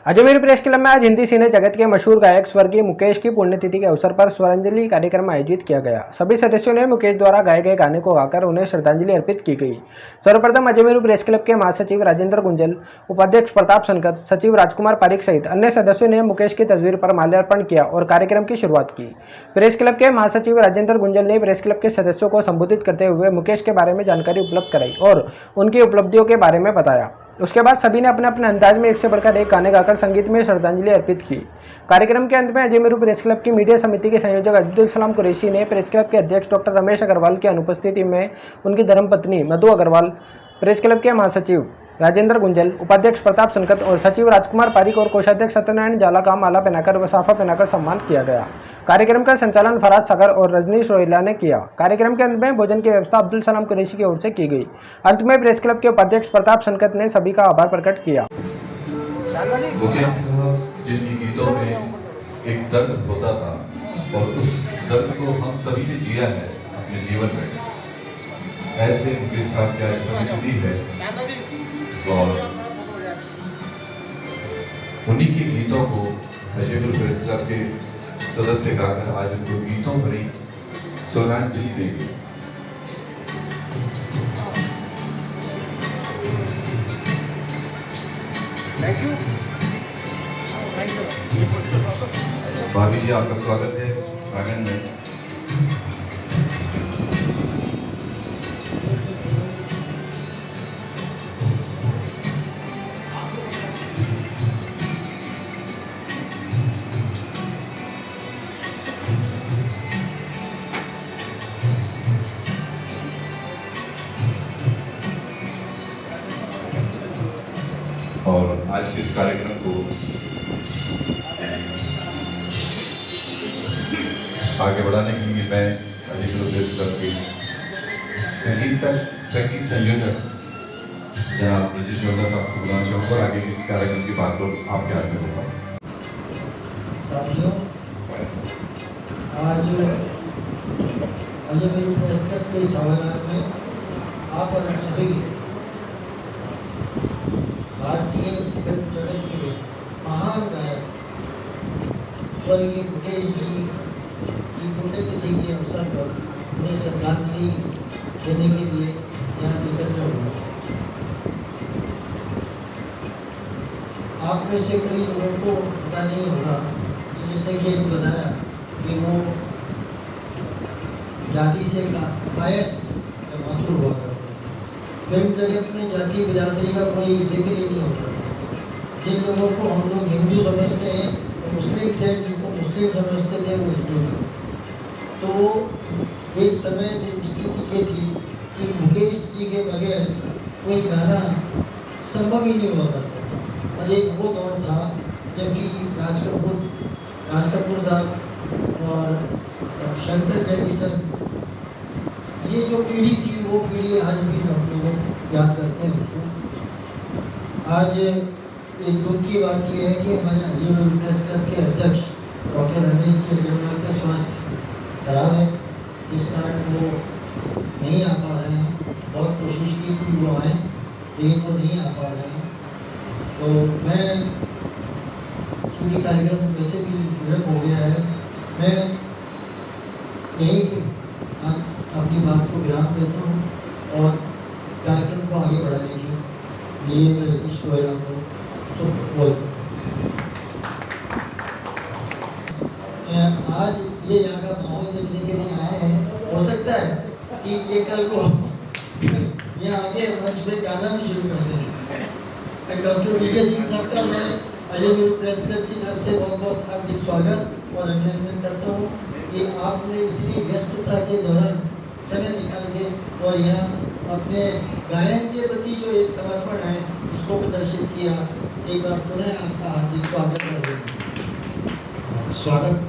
Ajmer press club में आज हिंदी सिने जगत के मशहूर गायक स्वर्गीय मुकेश की पुण्यतिथि के अवसर पर स्वरांजलि कार्यक्रम आयोजित किया गया। सभी सदस्यों ने मुकेश द्वारा गाए गए गाने को गाकर उन्हें श्रद्धांजलि अर्पित की गई। सर्वप्रथम अजमेर प्रेस क्लब के महासचिव राजेंद्र गुंजल, उपाध्यक्ष प्रताप सनकत, सचिव राजकुमार पारिक सहित अन्य सदस्यों ने मुकेश की तस्वीर पर माल्यार्पण किया और कार्यक्रम की शुरुआत की। प्रेस क्लब के महासचिव राजेंद्र गुंजल ने प्रेस क्लब के सदस्यों को संबोधित करते हुए मुकेश के बारे में जानकारी उपलब्ध कराई और उनकी उपलब्धियों के बारे में बताया। उसके बाद सभी ने अपने अपने अंदाज में एक से बढ़कर एक गाने गाकर संगीत में श्रद्धांजलि अर्पित की। कार्यक्रम के अंत में अजमेर प्रेस क्लब की मीडिया समिति के संयोजक अब्दुल सलाम कुरैशी ने प्रेस क्लब के अध्यक्ष डॉक्टर रमेश अग्रवाल की अनुपस्थिति में उनकी धर्मपत्नी मधु अग्रवाल, प्रेस क्लब के महासचिव राजेंद्र गुंजल, उपाध्यक्ष प्रताप सनकत और सचिव राजकुमार पारिक और कोषाध्यक्ष सत्यनारायण जाला का माला पहनाकर व साफा पहनाकर सम्मान किया गया। कार्यक्रम का संचालन फराज सागर और रजनीश रोहिला ने किया। कार्यक्रम के अंत में भोजन की व्यवस्था अब्दुल सलाम कुरैशी की ओर से की गई। अंत में प्रेस क्लब के उपाध्यक्ष प्रताप सनकत ने सभी का आभार प्रकट किया। मुकेश साहब जिनकी गीतों में एक दर्द होता था और उस दर्द को हम सभी ने जिया है अपने जीवन में, ऐसे मुकेश साहब की आज पुण्यतिथि है और उन्हीं के गीतों को अजमेर प्रेस क्लब के सदस्य गाकर आज उनको गीतों भरी श्रद्धांजलि देंगे। भाभी जी, आपका स्वागत है प्रांगण में। और आज के इस कार्यक्रम को आगे बढ़ाने के लिए मैं अजमेर प्रेस क्लब के संगीत संयोजक जनाब ब्रजेश वर्मा साहब को बुलाना चाहूँगा और आगे इस कार्यक्रम की बात को आपके हाथ में दूंगा। साथियों, आज अजमेर प्रेस क्लब के सभागार में आप और सभी भारतीय फिल्म जगत के महान गायक स्वर्गीय मुकेश जी की पुण्यतिथि के अवसर पर उन्हें श्रद्धांजलि देने के लिए यहाँ एकत्र हुआ। आप में से कई लोगों को पता नहीं होगा कि जैसे कि बताया कि वो जाति से कायस्थ या मातृ हुआ करते थे। फिल्म जगत में जाति बिरादरी का कोई जिक्र ही नहीं होता था। जिन लोगों को हम लोग हिंदू समझते हैं वो मुस्लिम थे, जिनको मुस्लिम समझते थे वो हिंदू थे। तो एक समय स्थिति ये थी कि मुकेश जी के बगैर कोई गाना संभव ही नहीं हुआ करता था। और एक वो दौर था जबकि राज कपूर साहब और शंकर जयकिशन, ये जो पीढ़ी थी वो पीढ़ी आज भी हम लोग याद करते हैं उसको। आज एक दुख की बात यह है कि हमारे अजमेर प्रेस क्लब के अध्यक्ष डॉक्टर रमेश जी अग्रवाल का स्वास्थ्य खराब है, इस कारण वो नहीं आ पा रहे हैं। बहुत कोशिश की कि वो आए लेकिन वो नहीं आ पा रहे हैं। तो मैं, चूँकि कार्यक्रम वैसे भी विलम्ब हो गया है, मैं यहीं अपनी बात को विराम देता हूँ और कार्यक्रम को आगे बढ़ाने के लिए मैं रजनीश रोहिला को आज ये यहाँ का माहौल देखने के लिए आए हैं। हो सकता है कि ये कल को यहाँ आगे मंच पे गाना भी शुरू कर दें। डॉक्टर वीके सिंह साहब का मैं अजमेर प्रेस क्लब की तरफ से बहुत बहुत हार्दिक स्वागत और अभिनंदन करता हूँ कि आपने इतनी व्यस्तता के दौरान समय निकाल के और यहाँ अपने गायन के प्रति जो एक समर्पण है उसको प्रदर्शित किया। एक बार पुनः आपका हार्दिक स्वागत है। स्वागत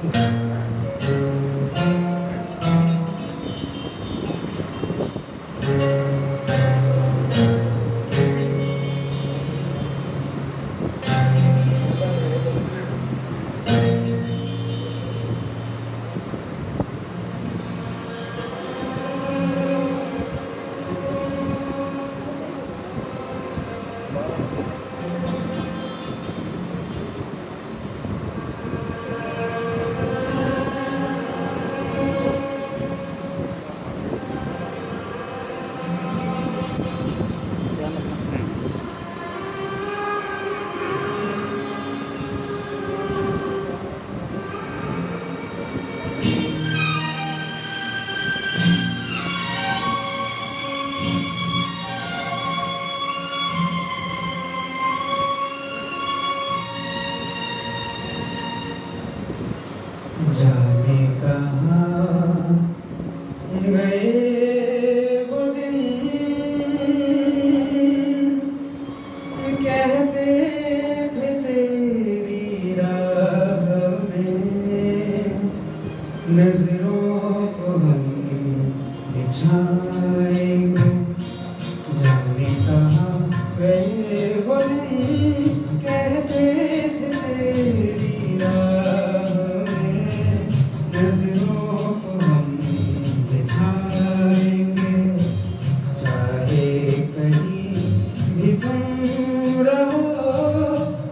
तुम रहो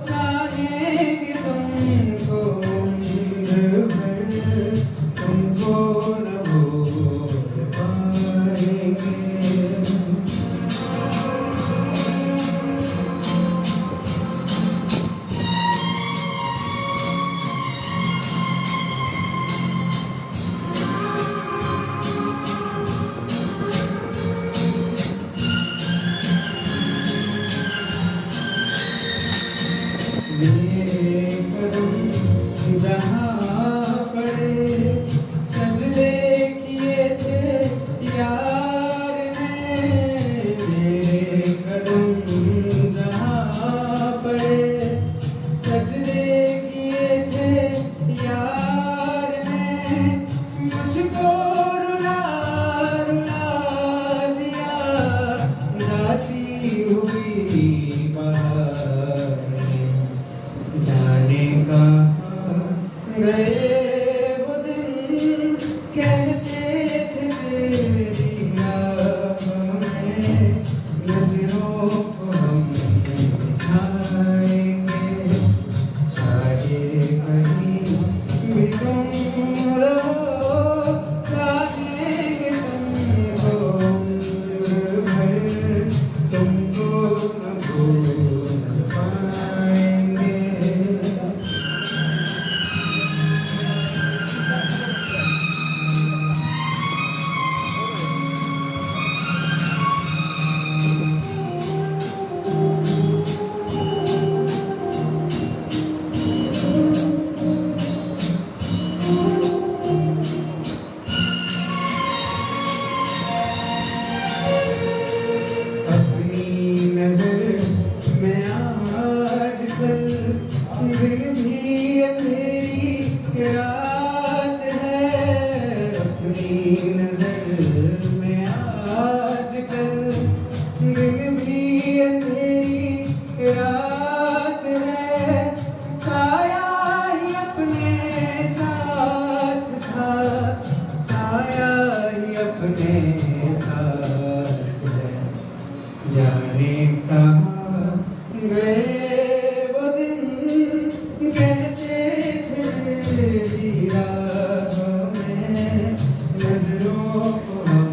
चाहेंगे तुमको उम्र भर, तुमको न भूल पाएंगे। मेरे कदम जहाँ पड़े सजदे किए थे यार ने, मेरे कदम जहाँ पड़े सजदे किए थे यार ने, मुझको रुला रुला दिया जाती हुई बाहर ने। जाने कहाँ गए वो दिन कहते थे तेरी राहों में, नजरों को हम बिछाएंगे, चाहे कहीं भी तुम रहो, चाहेंगे तुमको उम्र भर, तुमको न भूल पाएंगे। अपनी नजर में आजकल दिन भी अंधेरी रात है, अपनी नजर में आजकल दिन भी अंधेरी रात है, साया ही अपने साथ था, साया ही अपने साथ है। जाने कहाँ गए वो दिन कहते थे तेरी राहों में, नजरों को हम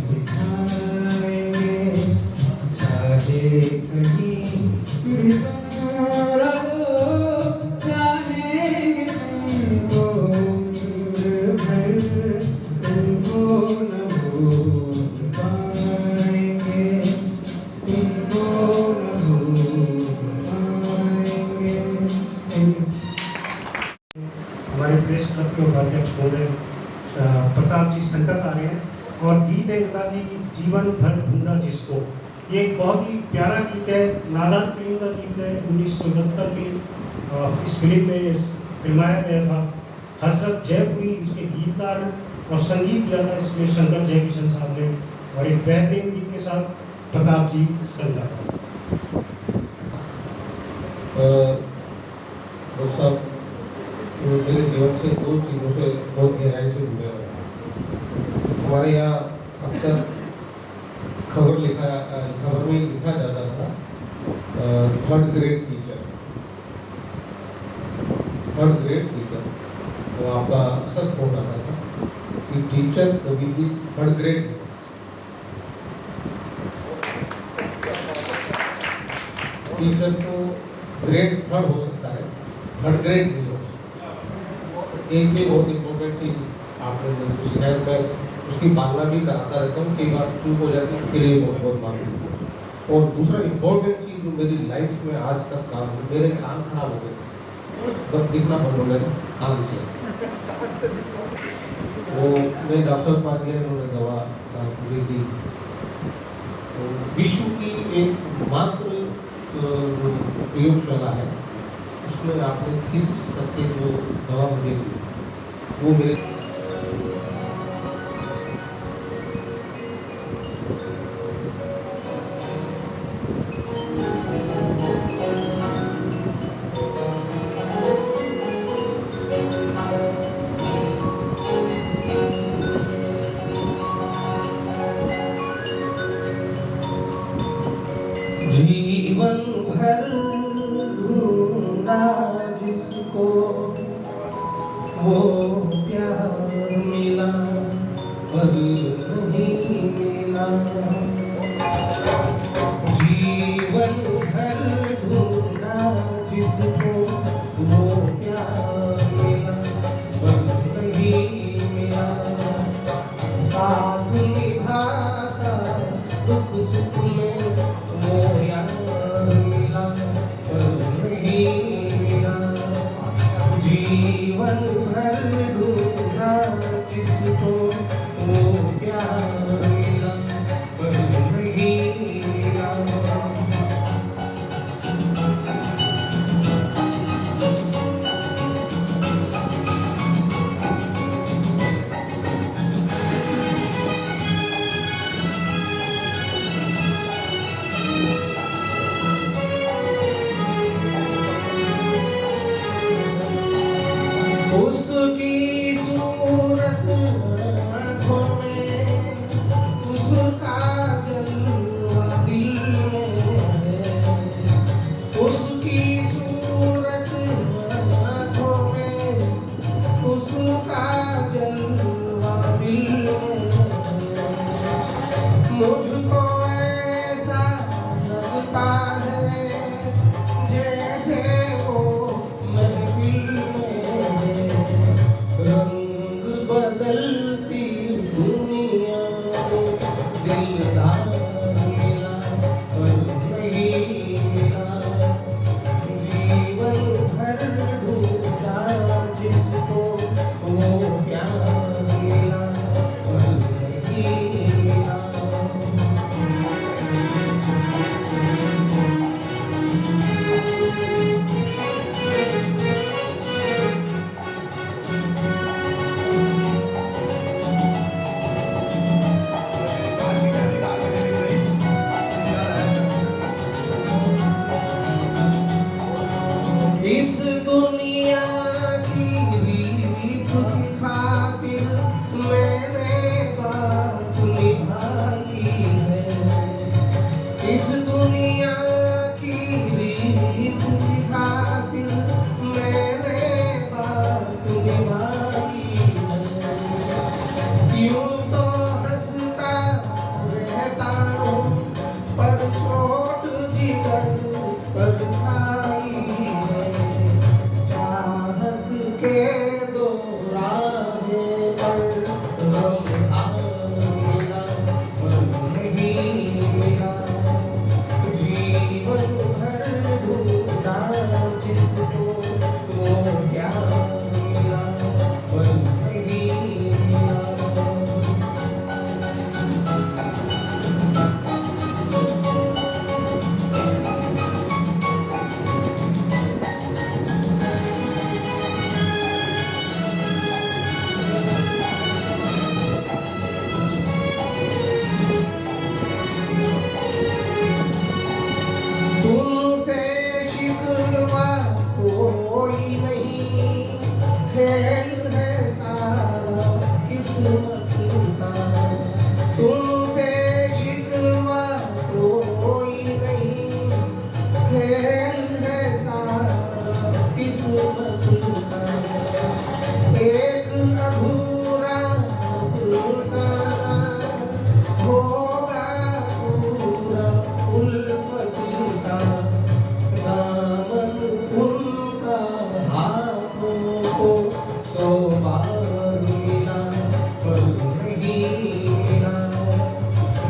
बिछाएंगे, चाहे कहीं भी तुम रहो, चाहेंगे तुमको उम्र भर, तुमको न भूल पाएंगे, तुमको न भूल पाएंगे। हमारे प्रेस क्लब के उपाध्यक्ष महोदय प्रताप जी संकट आ रहे हैं और गीत है इनका कि जीवन भर ढूंढा जिसको। ये एक बहुत ही प्यारा गीत है, नादान फिल्म का गीत है, 1969 की इस फिल्म में फिल्माया गया था। हजरत जयपुरी इसके गीतकार और संगीत दिया था इसमें शंकर जयकिशन साहब ने, और एक बेहतरीन गीत के साथ प्रताप जी संकट। डॉक्टर साहब मेरे जीवन से दो चीज़ों से बहुत गहराई से जुड़े हुए हैं। हमारे यहाँ अक्सर खबर में लिखा जाता था थर्ड ग्रेड टीचर, तो आपका अक्सर फोन आता था कि टीचर कभी भी थर्ड ग्रेड, टीचर को ग्रेड थर्ड हो सकता है, थर्ड ग्रेड नहीं हो सकता। एक भी बहुत इम्पोर्टेंट चीज़ आपने मेरे को सिखाया, मैं उसकी पालना भी कराता रहता हूँ, कई बार चूक हो जाती है, उसके लिए बहुत बहुत माफी। और दूसरा इम्पोर्टेंट चीज़ जो मेरी लाइफ में आज तक काम, मेरे कान खराब हो गए, जब दिखना बंद हो गया कान से, वो मैं डॉक्टर के पास गया, उन्होंने दवा पूरी दी। तो विश्व की एक मात्र प्रयोगशाला है, उसमें आपने थीसिस करके जो दवा मुझे दी, वो मेरे जीवन भर ढूंढा जिसको वो प्यार मिला पर नहीं मिला। जीवन भर ढूंढा जिसको वो प्यार मिला पर नहीं मिला। साथ निभाता दुख सुख में वो यार मिला पर नहीं मिला। जीवन भर ढूंढा जिसको वो प्यार मिला पर नहीं मिला। उसकी सूरत आँखों में, उसका जलवा दिल में है। उसकी सूरत आँखों में, उसका जलवा दिल में है। मुझको ऐसा लगता है जैसे वो महफिल में है। रंग बदलती दुनिया में दिलदार मिला पर नहीं मिला। जीवन भर ढूंढा जिसको वो प्यार मिला पर नहीं मिला। इस दुनिया की रीत की खातिर मैंने बात निभाई है। इस दुनिया की रीत की खातिर मैंने बात निभाई है। यूं तो हंसता रहता हूँ पर चोट जिगर पर खाई है। चाहत के दो राहे पर गम हार मिला पर नहीं मिला। जीवन भर ढूंढा जिसको वो प्यार मिला पर नहीं मिला। तुमसे शिकवा कोई नहीं, खेल है सारा किस्मत का। तुमसे शिकवा कोई नहीं, खेल है सारा किस्मत का। एक अधूरा अधूरा होगा पूरा उल्फत का। दामन उनका हाथों को 100 बार मिला पर नहीं मिला।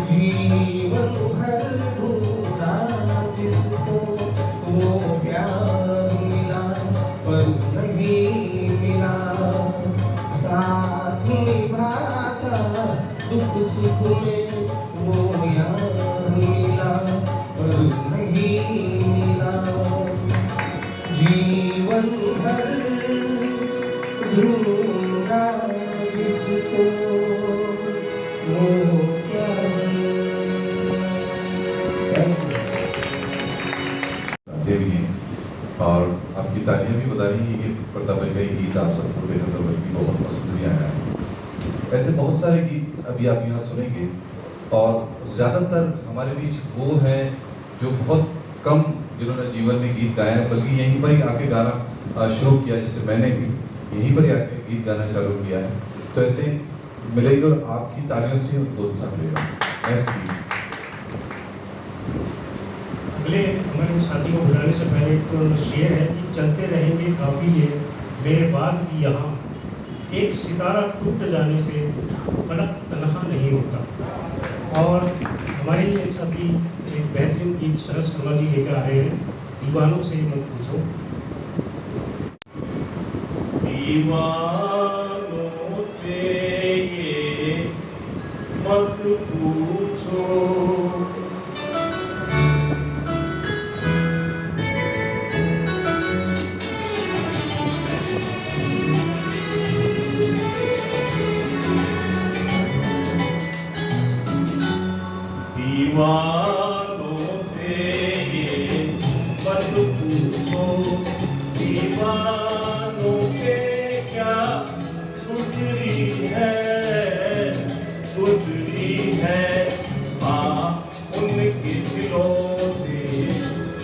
जीवन भर ढूंढा जिसको वो प्यार मिला पर नहीं मिला। साथ निभाता दुख सुख में वो यार मिला पर नहीं मिला। जीवन भर ढूंढा जिसको वो प्यार देवी हैं और आपकी तालियां भी बता रही है कि प्रताप भाई का ये गीत आप सबको बेहद बल्कि बहुत पसंद भी आया है। ऐसे बहुत सारे गीत अभी आप यहाँ सुनेंगे और ज़्यादातर हमारे बीच वो है जो बहुत कम जिन्होंने जीवन में गीत गाया है, बल्कि यहीं पर ही आके गाना शुरू किया, जैसे मैंने भी यहीं पर ही आके गीत गाना चालू किया है। तो ऐसे मिलेगा और आपकी तालियों से उनको उत्साह मिलेगा। अगले हमारे साथी को बुलाने से पहले एक शेर है कि चलते रहेंगे काफिले मेरे बाद भी यहाँ, एक सितारा टूट जाने से फलक तनहा नहीं होता। और हमारे एक साथी एक बेहतरीन गीत शरद शर्मा जी लेकर आ रहे हैं, दीवानों से मत पूछो। दीवानों से ये मत पूछो, दीवानों से ये मत पूछो, दीवानों पे क्या गुजरी है हाँ उनके दिलों से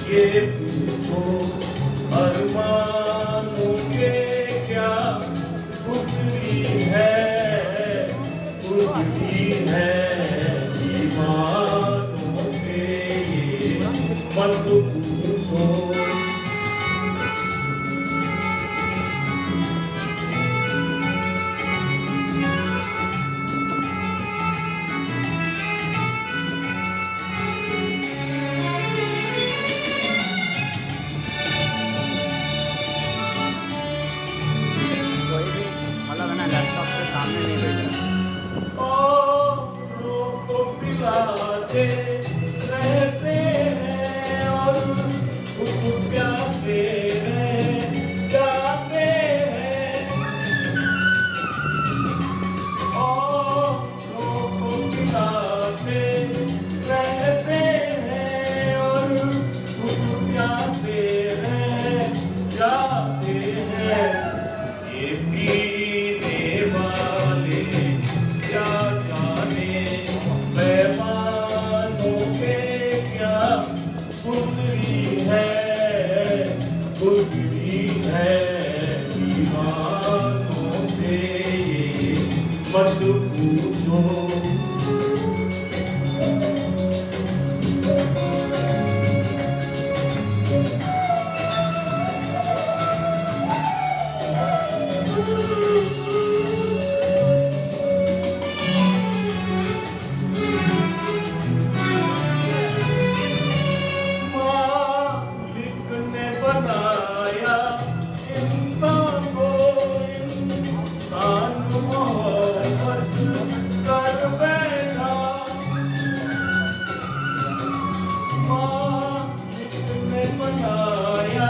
ये पूछो, अरमानों पे क्या गुजरी है दीवानों से ये मत पूछो। मतलब है ना, लैपटॉप के सामने नहीं बैठ रहा। औरों को पिलाते रहते हैं और खुद प्यासे रह जाते हैं। औरों को पिलाते रहते हैं और खुद प्यासे रह जाते हैं। ये पीने वाले क्या जाने मेहमानों पे क्या गुजरी है दीवानों से ये मत पूछो। मालिक ने बनाया इंसान को, इंसान मोहब्बत कर बैठा। मालिक ने बनाया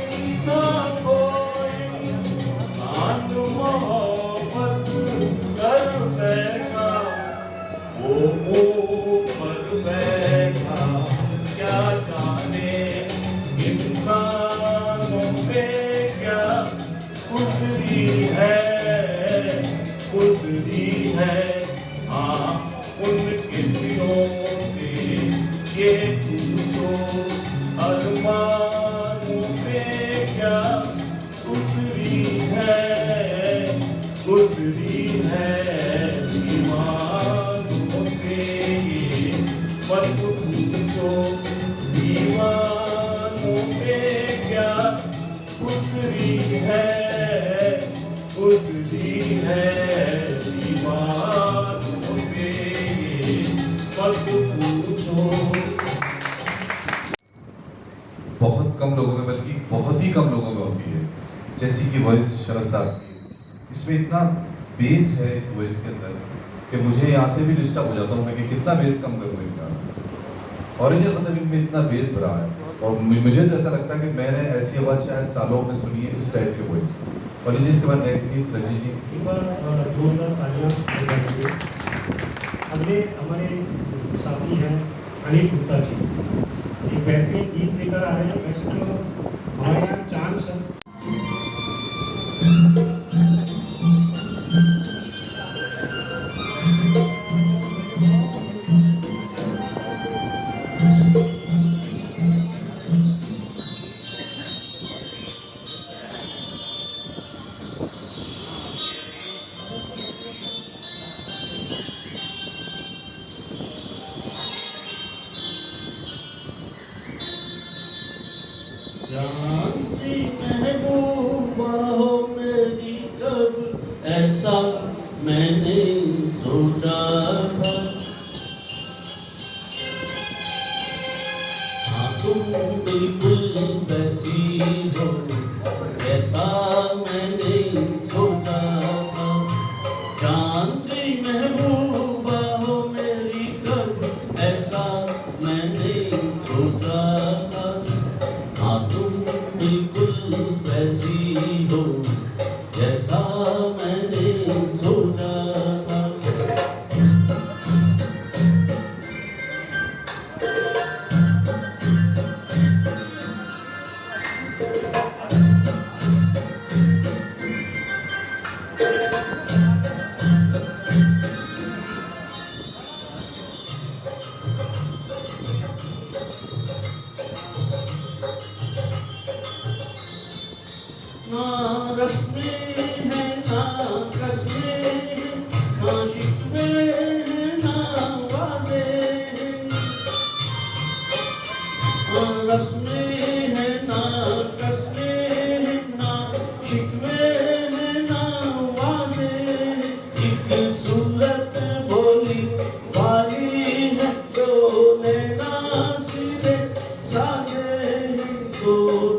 इंसान को, इंसान मोहब्बत कर बैठा। वो ऊपर बैठा क्या जाने इंसानों पे क्या गुजरी है हाँ उनके दिलों से ये पूछो, अरमानों पे क्या गुजरी है दीवानों से ये मत पूछो, दीवानों पे क्या गुजरी है दीवानों से ये मत पूछो। बहुत कम लोगों में, बल्कि बहुत ही कम लोगों में होती है, जैसी कि वॉइस शरद साहब की। इसमें इतना बेस है इस वॉइस के अंदर कि मुझे यहाँ से भी डिस्टर्ब हो जाता हूँ मैं कि कितना बेस कम करूँ इनका। और ये मतलब इनमें इतना बेस भरा है, और मुझे तो ऐसा लगता है कि मैंने ऐसी आवाज़ शायद सालों में सुनी है इस टाइप के वॉइस। और इसके बाद नेक्स्ट गीत रंजीत जी, एक बार जोरदार तालियां बजाइए। अगले हमारे साथी हैं अनिल गुप्ता जी, एक बेहतरीन गीत लेकर आ रहे हैं। वैसे तो हमारे यहाँ चांद सब जानती महबूबा हो मेरी कब ऐसा मैंने सोचा था। हाँ तुम बिल्कुल वैसी हो ऐसा मैंने सोचा था। जानती महबूबा हो मेरी कब ऐसा मैंने सोचा था। हाँ तुम बिल्कुल वैसी हो जैसा मैंने सोचा था। ना रस्में हैं ना कस्में हैं, ना शिकवे हैं ना वादे हैं। ना रस्में हैं ना कस्में हैं, ना शिकवे हैं ना वादे हैं। एक सूरत भोली वाली है जो नैना सीधे साधे हैं, जो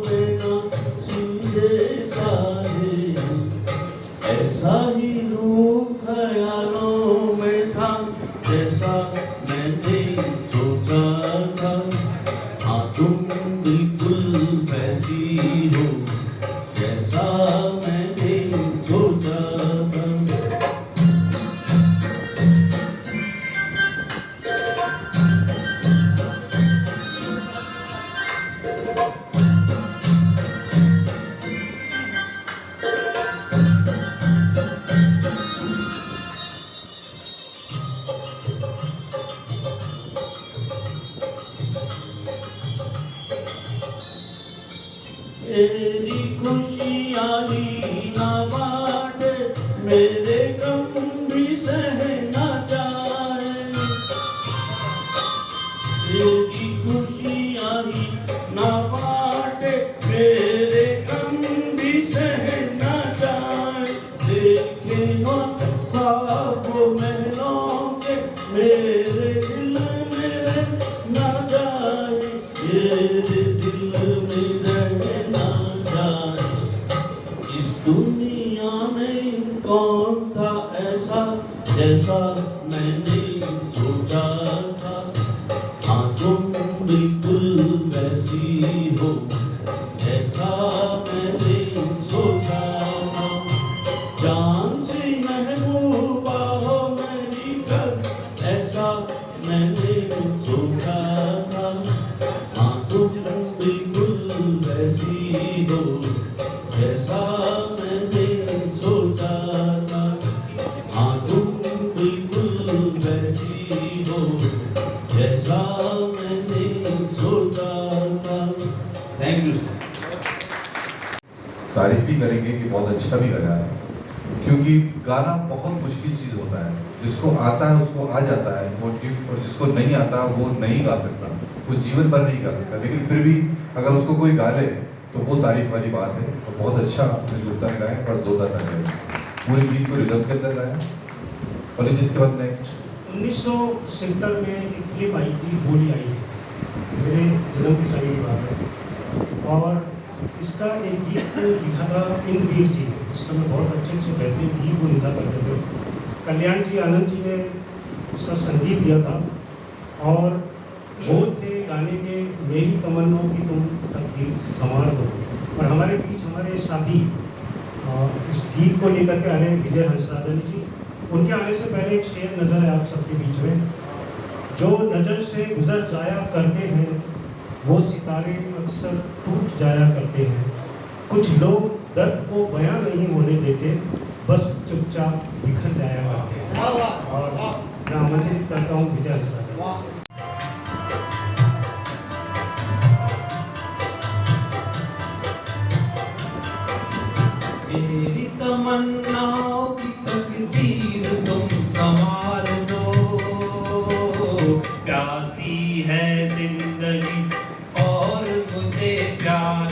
नैना सीधे साधे हैं। ऐसा ही रूप ख्यालों में था जैसा मैंने सोचा था। हाँ तुम बिल्कुल वैसी हो जैसा मैंने सोचा था। मेरी खुशियाँ ना बांटे, मेरे गम भी सहना चाहे। मेरी खुशियाँ ना बांटे, मेरे गम भी सहना चाहे। देखे हो ख्वाब महलों के मेरे दिल में ना जाए, मेरे दिल में रहना जाए। इस दुनिया में कौन था ऐसा जैसा मैंने सोचा था। हाँ तुम बिल्कुल वैसी हो जैसा मैंने सोचा था। जान से महबूबा हो मेरी कब ऐसा मैंने सोचा था। हाँ तुम बिल्कुल वैसी हो जैसा मैंने सोचा था। हाँ तुम बिल्कुल वैसी हो जैसा मैंने सोचा था। Thank you. तारीफ भी करेंगे कि बहुत अच्छा भी लगा है, क्योंकि गाना बहुत मुश्किल चीज़ होता है। जिसको आता है उसको आ जाता है मोटिव, और जिसको नहीं आता वो नहीं गा सकता, वो जीवन भर नहीं गा सकता। लेकिन फिर भी अगर उसको कोई गा ले तो वो तारीफ वाली बात है। और बहुत अच्छा गुप्ता ने गाया, और जोरदार गाया, पूरी गीत को रिदम के अंदर गाया। और इसके बाद नेक्स्ट 1970 में एक फिल्म आई थी, होली आई थी, मेरे जन्म के समय की बात है। और इसका एक गीत लिखा था इंद्रवीर जी ने। उस समय बहुत अच्छे अच्छे बेहतरीन गीत वो लिखा करते थे। कल्याण जी, आनंद जी ने उसका संगीत दिया था। और बोल थे गाने के, मेरी तमन्नाओं की तुम तकदीर संवार दो। और हमारे बीच हमारे साथी इस गीत को लेकर के आ रहे विजय हंसराजन जी। उनके आने से पहले एक शेर नज़र है आप सबके बीच में। जो नज़र से गुजर जाया करते हैं वो सितारे अक्सर टूट जाया करते हैं। कुछ लोग दर्द को बयां नहीं होने देते, बस चुपचाप बिखर जाया करते हैं। और मैं आमंत्रित करता हूँ विजय हंसराजन। मेरी तमन्नाओं की तकदीर तुम संवार दो। प्यासी है जिंदगी और मुझे प्यार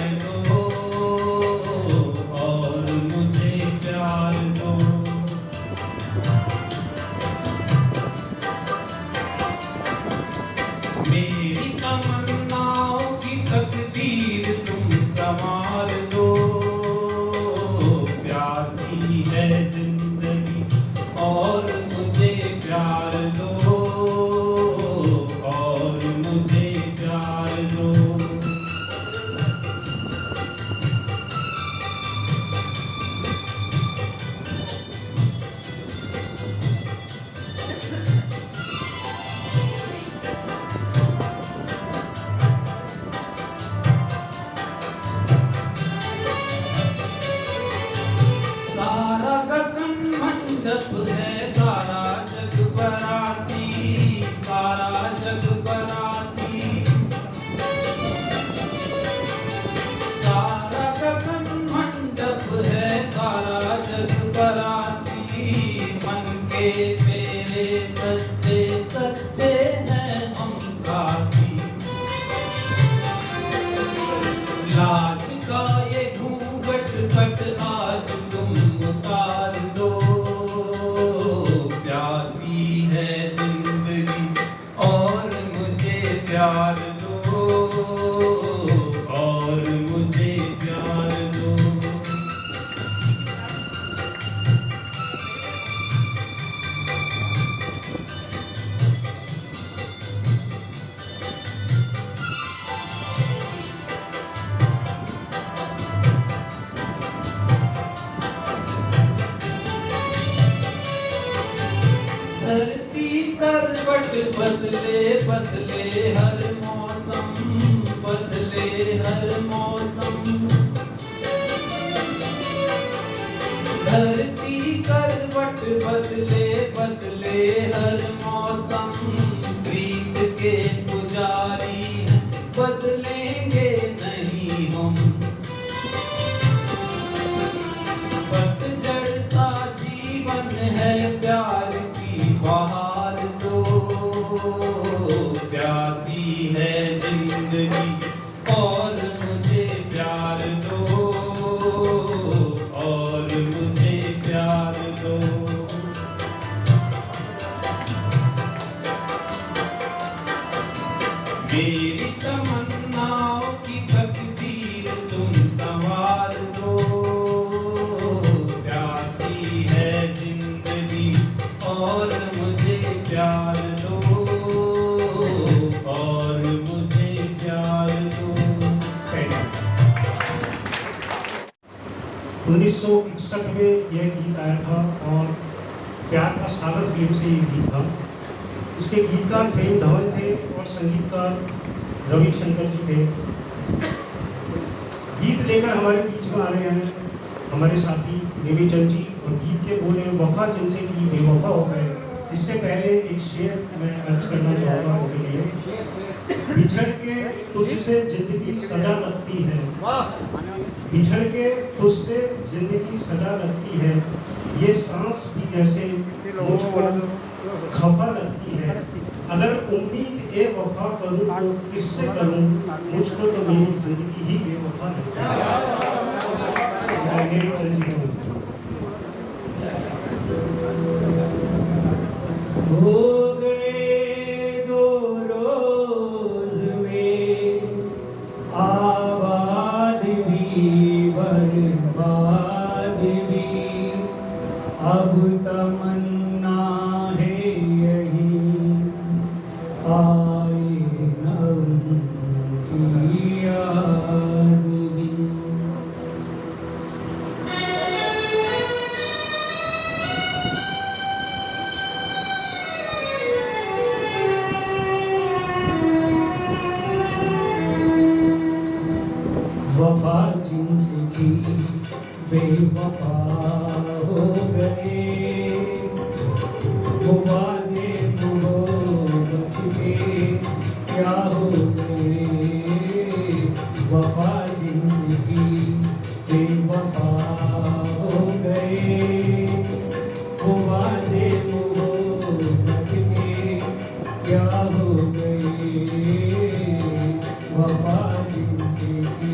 बदले बदले हर मौसम, बदले हर मौसम। धरती करवट बदले बदले हर मौसम। प्रीत के पुजारी हैं, बदलेंगे नहीं हम। पतझड़ सा जीवन है, प्यार की बहार दो। प्यासी है जिंदगी और मुझे प्यार दो, और मुझे प्यार दो। मेरी तमन्नाओं की तकदीर तुम संवार दो। प्यासी है जिंदगी और मुझे प्यार दो, और मुझे प्यार दो। 1961 में यह गीत आया था और प्यार का सागर फिल्म से ये गीत था। इसके गीतकार प्रेम धवन थे और संगीतकार रविशंकर जी थे। गीत लेकर हमारे बीच में आ रहे हैं हमारे साथी निविचंद जी, और गीत के बोले वफा जिनसे की बेवफा हो गए। इससे पहले एक शेर मैं अर्ज करना चाहूँगा उनके लिए। बिछड़ के तुझसे जिंदगी सजा लगती है, बिछड़ के तुझसे जिंदगी सजा लगती है। ये सांस भी जैसे मुझको खफा लगती है। अगर उम्मीद ए वफा करूं तो किससे करूं, मुझको तो मेरी जिंदगी ही बेवफा लगती है। हो गए दो रोज में आबाद भी बर्बाद भी। अब तमन्ना है यही आए न उनकी याद भी। वफा जिनसे की बेवफा हो गए, वो वादे मोहब्बत के क्या हो गए। वफा जिनसे की बेवफा हो गए, वो वादे मोहब्बत के क्या हो गए। वफा जिनसे की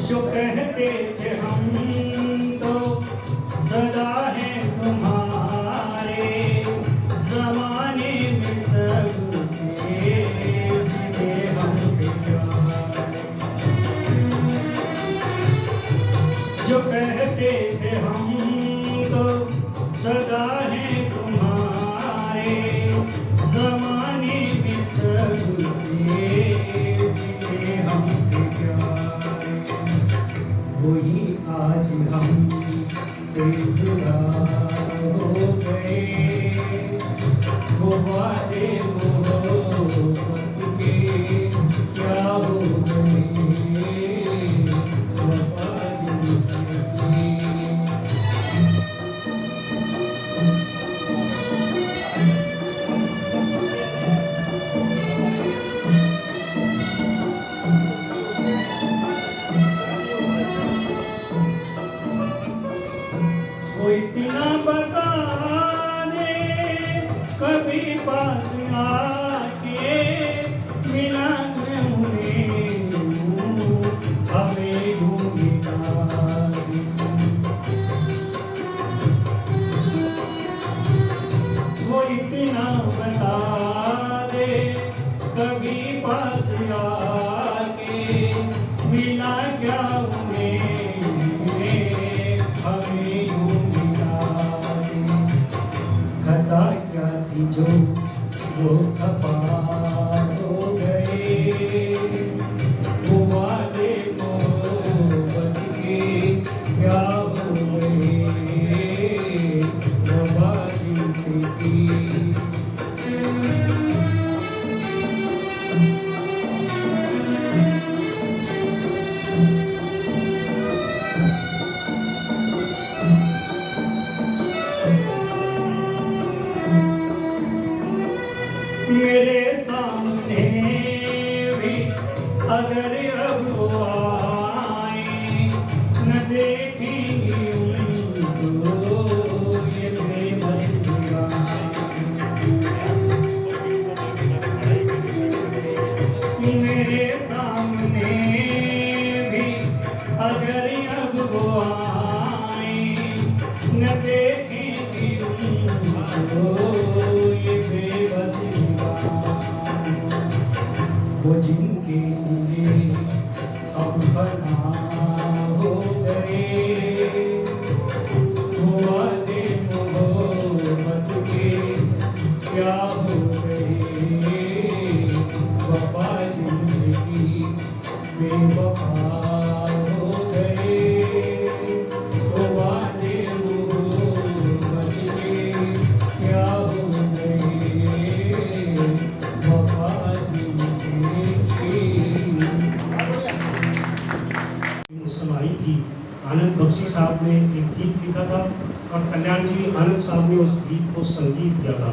जो कहते थे हम तो सदा है तुम्हारे, जमाने में सबसे जिले हम थे प्यारे। जो कहते थे हम तो सदा है तुम्हारे, जमाने में सबसे जिले हम थे प्यारे। वही आज हम से जुदा हो गए, वो वादे मोहब्बत के क्या हो गए। वफा जिनसे की वो इतना बता दे कभी पास आके, मिला मैं उन्हें हमें यूं मिला दे। वो इतना बता दे कभी पास आके, मिला क्या उन्हें हमें यूं मिला दे। खता क्या पार हो गए, वो वादे मोहब्बत के क्या हो गए, वफा जिनसे की। मेरे सामने भी अगर अब वो आए, न देखेंगे उनको ये बेबस दीवाने। मेरे सामने भी अगर अब वो आए, न देखेंगे उनको ये बेबस वो जिनके लिए हम फना हो गए, वो वादे मोहब्बत के क्या हो गए, वफा जिनसे की बेवफा हो गए, वो वादे मोहब्बत के क्या हो गए, वफा सुनाई थी। आनंद बख्शी साहब ने एक गीत लिखा था और कल्याण जी आनंद साहब ने उस गीत को संगीत दिया था।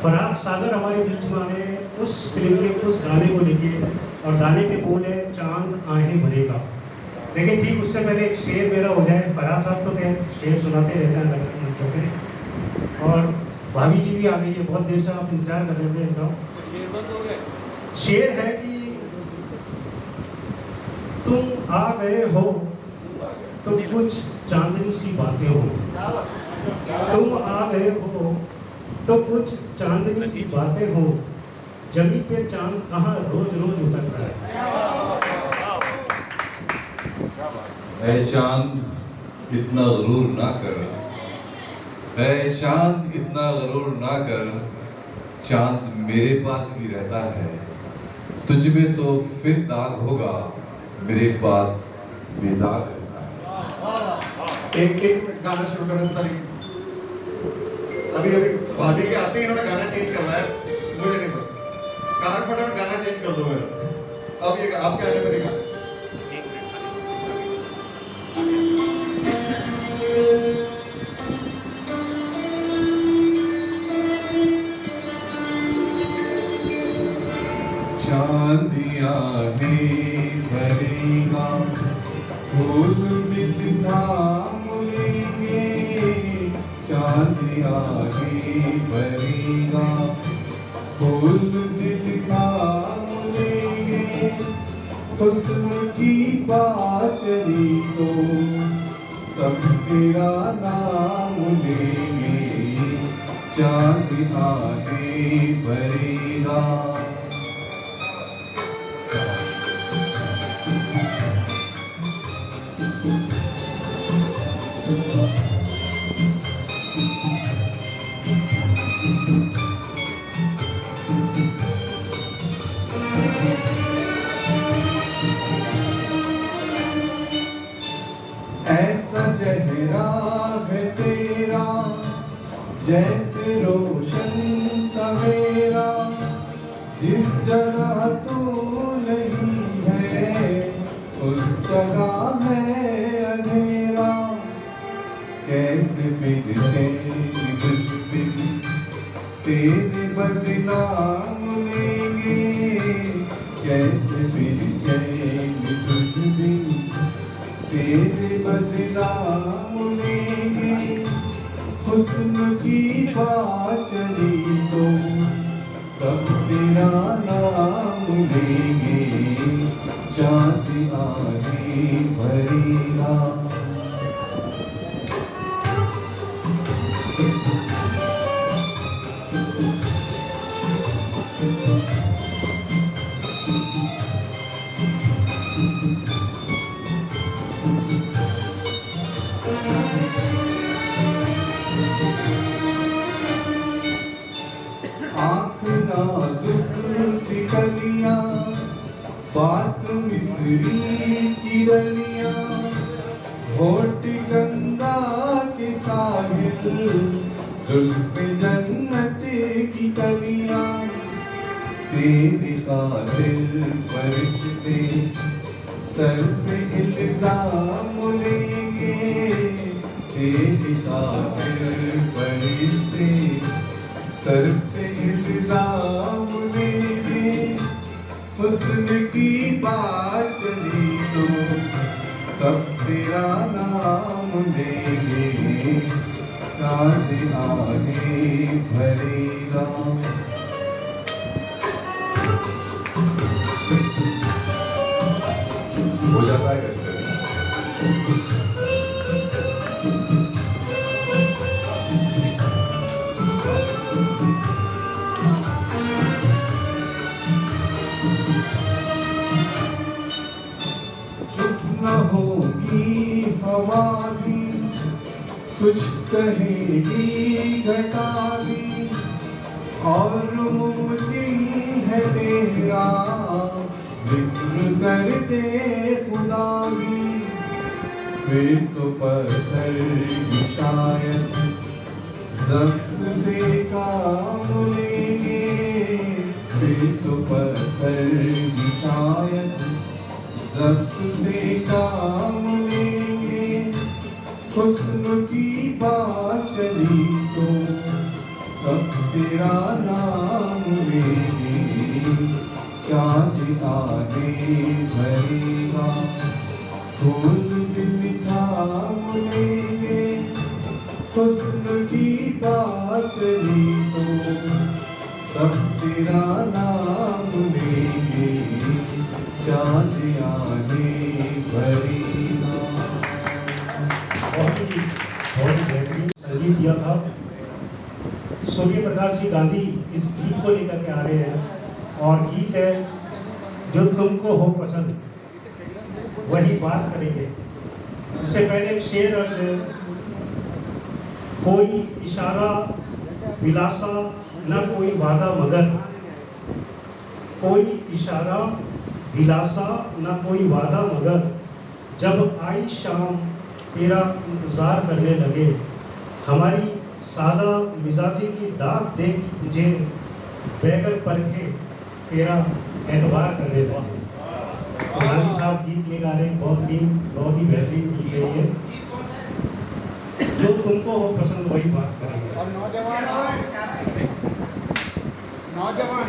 फरहाद सागर हमारे बीच में आए उस फिल्म के उस गाने को लेके, और गाने के बोल है चांद आहें भरेगा। लेकिन ठीक उससे पहले एक शेर मेरा हो जाए। फरहाद साहब तो क्या शेर सुनाते रहते हैं मंचों पे, और भाभी जी भी आ गई है, बहुत देर से आप इंतजार कर रहे थे इनका। शेर है कि तुम आ गए हो तो कुछ चांदनी सी बातें हो, तुम आ गए हो तो कुछ चांदनी सी बातें हो, जमी पे चांद कहाँ रोज रोज उतरता है। ऐ चांद इतना गरूर ना कर, ऐ चांद इतना गरूर ना कर, चांद मेरे पास भी रहता है, तुझ में तो फिर दाग होगा, मेरे पास बेदाग रहता है। एक गाना शुरू करने से पहले अभी भाभी के आते ही इन्होंने गाना चेंज करना है, मुझे नहीं पता, कहाँ फटाफट गाना चेंज कर दो मेरा। अब ये आपके आने में देखा चांदिया नहीं भरेगा, फूल दिल थाम लेंगे, चांदिया नहीं भरेगा, फूल दिल थाम लेंगे, हुस्न की बाचरी को सब तेरा नाम लेंगे, चांदिया नहीं भरेगा। ऐसा चेहरा है तेरा जैसे रोशन सवेरा, जिस जगह तू नहीं है उस जगह है अंधेरा, कैसे फिर से कुछ दिन तेरे बदनाम लेंगे, कैसे फिर चैन कुछ दिन तेरे बदनाम लेंगे, हुस्न की बाचरी तो सब तेरा नाम लेंगे, चांद आगे भरेगा। आँख ना गलियां, बात मिस्री की डलियां, होठ गंगा के साहिल, जुल्फ़े जन्नत की कलियां, तेरी खातिर फरिश्ते सर पे इल्ज़ाम लेंगे, तेरी खातिर फरिश्ते सर पे इल्ज़ाम लेंगे, हुस्न की बात चली तो सब तेरा नाम लेंगे, चाँद आगे भरेगा। हो जाता है कभी-कभी। चुप न होगी हवा भी, कुछ कहेगी घटा भी, और मुमकिन है तेरा जिक्र कर दे खुदा भी, फिर तो पत्थर की शायद जब्त से काम लेंगे, फिर तो पत्थर की शायद जब्त से काम लेंगे, हुस्न की बात चली तो सब तेरा नाम लेंगे, चाँद आगे भरेगा, फूल दिल थाम लेंगे, हुस्न की बात चली तो सब तेरा नाम लेंगे, चाँद आगे भरेगा। बहुत ही बेहतरीन संगीत दिया था। सूर्य प्रकाश जी गांधी इस गीत को लेकर के आ रहे हैं और गीत है जो तुमको हो पसंद, वही बात करेंगे। इससे पहले एक शेर अर्ज है, कोई इशारा दिलासा न कोई वादा मगर, कोई इशारा दिलासा न कोई वादा मगर, जब आई शाम तेरा इंतज़ार करने लगे, हमारी सादा मिजाजी की दाग देगी तुझे, बैगर परखे तेरा एतबार करने लगे। गांधी साहब गीत लेकर आ रहे हैं, बहुत ही बेहतरीन गीत है ये, जो तुमको हो पसंद वही बात करेंगे। नौजवान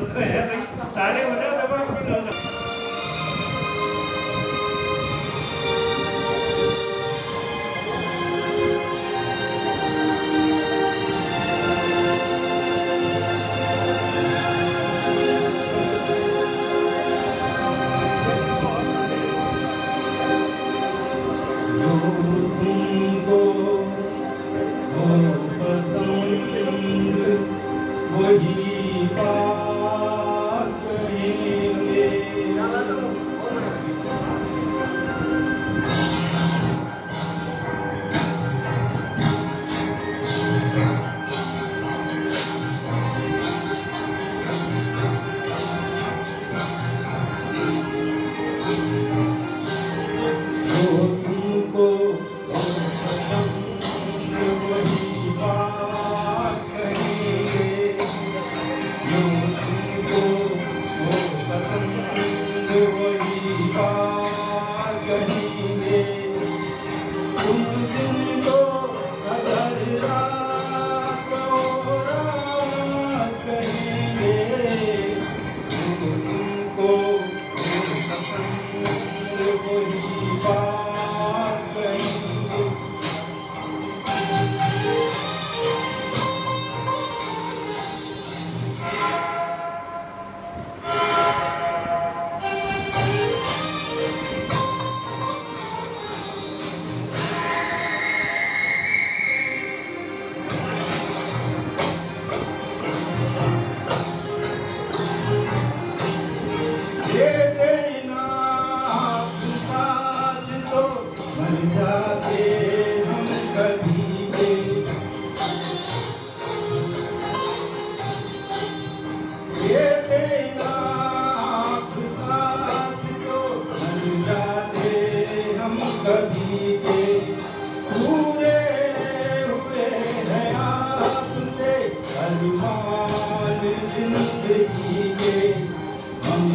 तो है भाई, ताले बजा जवान भी नौजवान। वही बात कही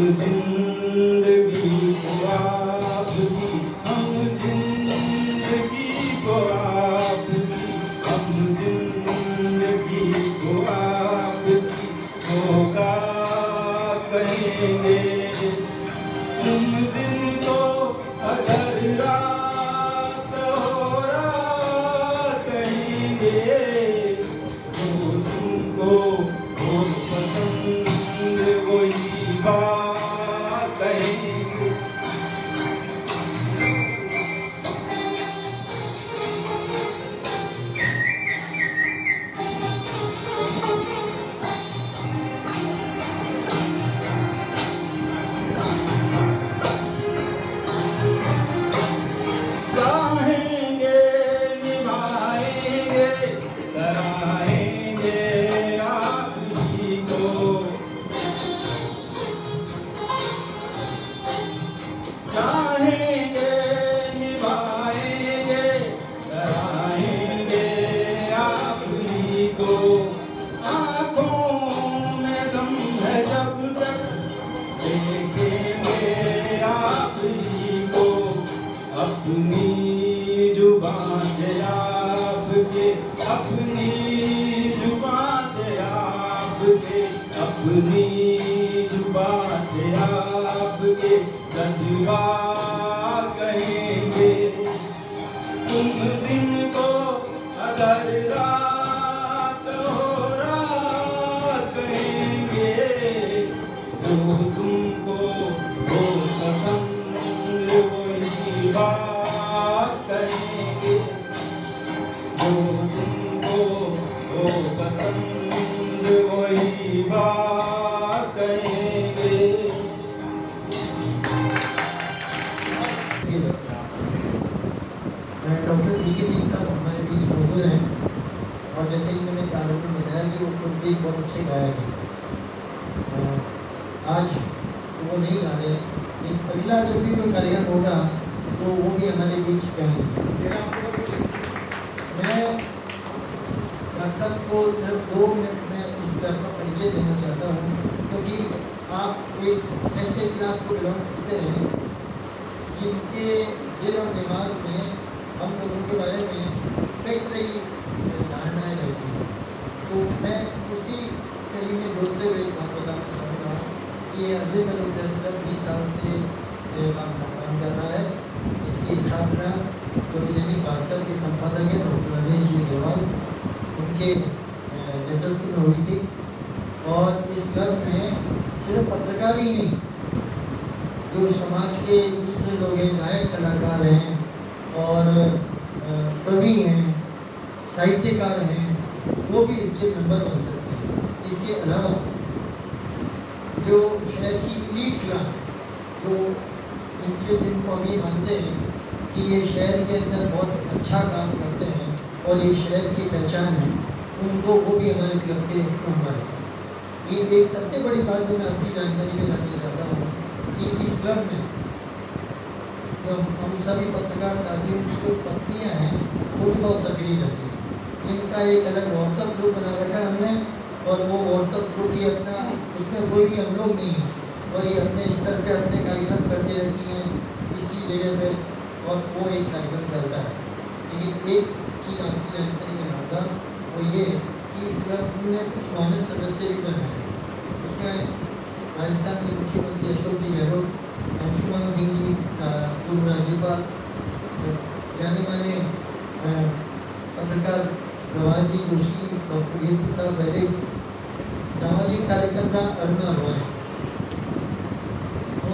जिंदगी को आपकी, हम जिंदगी को आपकी, हम जिंदगी को आपकी होगा कहेंगे। तुम दिन को अगर रात हो रात कहेंगे, तो तुमको वो पसंद वही बात कहेंगे। चाहेंगे निभाएंगे कराएंगे आप ही को, चाहेंगे निभाएंगे कराएंगे आप ही को। आँखों में दम है जब तक देखेंगे आप ही को, अपनी जुबान से आपके, अपनी जुबान से आपके, अपनी जुबान से आपके जज्बा कहेंगे। तुम दिन को अगर रात हो रात कहेंगे, तो तुमको वो पसंद वही बात कहेंगे। जो तुमको वो पसंद वही बात कहेंगे। डॉक्टर डी के सिंह साहब हमारे बीच मौजूद हैं, और जैसे ही मैंने प्रारंभ में बताया कि वो खुद भी बहुत अच्छे गायक हैं। आज तो वो नहीं गा रहे, लेकिन अगला जब भी कोई कार्यक्रम होगा तो वो भी हमारे बीच गाएंगे। मैं डॉक्टर साहब को सिर्फ 2 मिनट में इस क्लब का परिचय देना चाहता हूँ, क्योंकि आप एक ऐसे क्लास को बिलोंग करते हैं जिनके दिल और दिमाग में हम लोगों के बारे में कई तरह की धारणाएँ रहती हैं। तो मैं उसी कड़ी में जोड़ते हुए एक बात बताना चाहूँगा कि अजय मेलो प्रेस क्लब 20 साल से काम कर रहा है। इसकी स्थापना जो दैनिक भास्कर के संपादक हैं डॉक्टर रमेश जी अग्रवाल, उनके नेतृत्व में हुई थी। और इस क्लब में सिर्फ पत्रकार ही नहीं, जो समाज के दूसरे लोग हैं, गायक कलाकार हैं और कवि हैं, साहित्यकार हैं, वो भी इसके मेंबर बन सकते हैं। इसके अलावा जो शहर की इलीट क्लास है, जो जिनको हम ये मानते हैं कि ये शहर के अंदर बहुत अच्छा काम करते हैं और ये शहर की पहचान है, उनको वो भी हमारे क्लब के मेंबर हैं। ये एक सबसे बड़ी बात जो मैं अपनी जानकारी में लाना चाहता हूँ कि इस क्लब में तो हम सभी पत्रकार साथियों की जो पत्नियाँ हैं वो भी बहुत सक्रिय रहती हैं। इनका एक अलग व्हाट्सअप ग्रुप बना रखा है हमने, और वो व्हाट्सअप ग्रुप ही अपना, उसमें कोई भी हम लोग नहीं है, और ये अपने स्तर पे अपने कार्यक्रम करती रहती हैं इसी जगह पे, और वो एक कार्यक्रम चलता है। लेकिन एक चीज़ आपकी जानकारी में लाऊंगा, वो ये कि इस क्लब में कुछ मानद सदस्य भी बनाए हैं। उसमें राजस्थान के मुख्यमंत्री अशोक जी गहलोत, अंशुमान सिंह जी पूर्व राज्यपाल, जाने माने पत्रकार प्रभाष जी जोशी, डॉक्टर वीर प्रताप वैदिक, सामाजिक कार्यकर्ता अरुणा रॉय,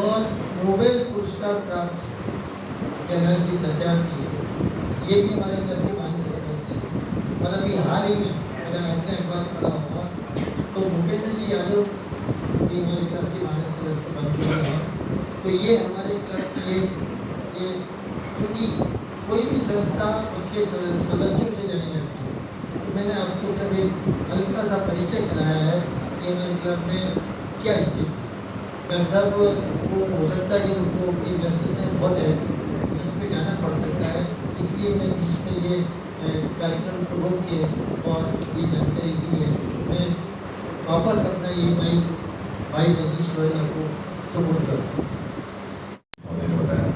और नोबेल पुरस्कार प्राप्त कैलाश जी सत्यार्थी, ये भी हमारे क्लब के माननीय सदस्य हैं। और अभी हाल ही में अगर आपने अखबार पढ़ा होगा तो भूपेंद्र जी यादव भी हमारे क्लब के माननीय सदस्य बन चुके हैं। तो ये हमारे क्लब की क्योंकि कोई भी संस्था उसके सदस्यों से जानी जाती है, तो मैंने आपको सिर्फ एक हल्का सा परिचय कराया है कि हमारे क्लब में क्या स्थिति है। डॉक्टर साहब को हो सकता है कि उनको अपनी व्यस्तताएँ बहुत है, बीच में जाना पड़ सकता है, इसलिए मैं बीच में ये कार्यक्रम को रोक के और ये जानकारी दी है। मैं वापस अपना ये माइक भाई रजनीश गोयल को सपोर्ट करते हैं। उन्होंने बताया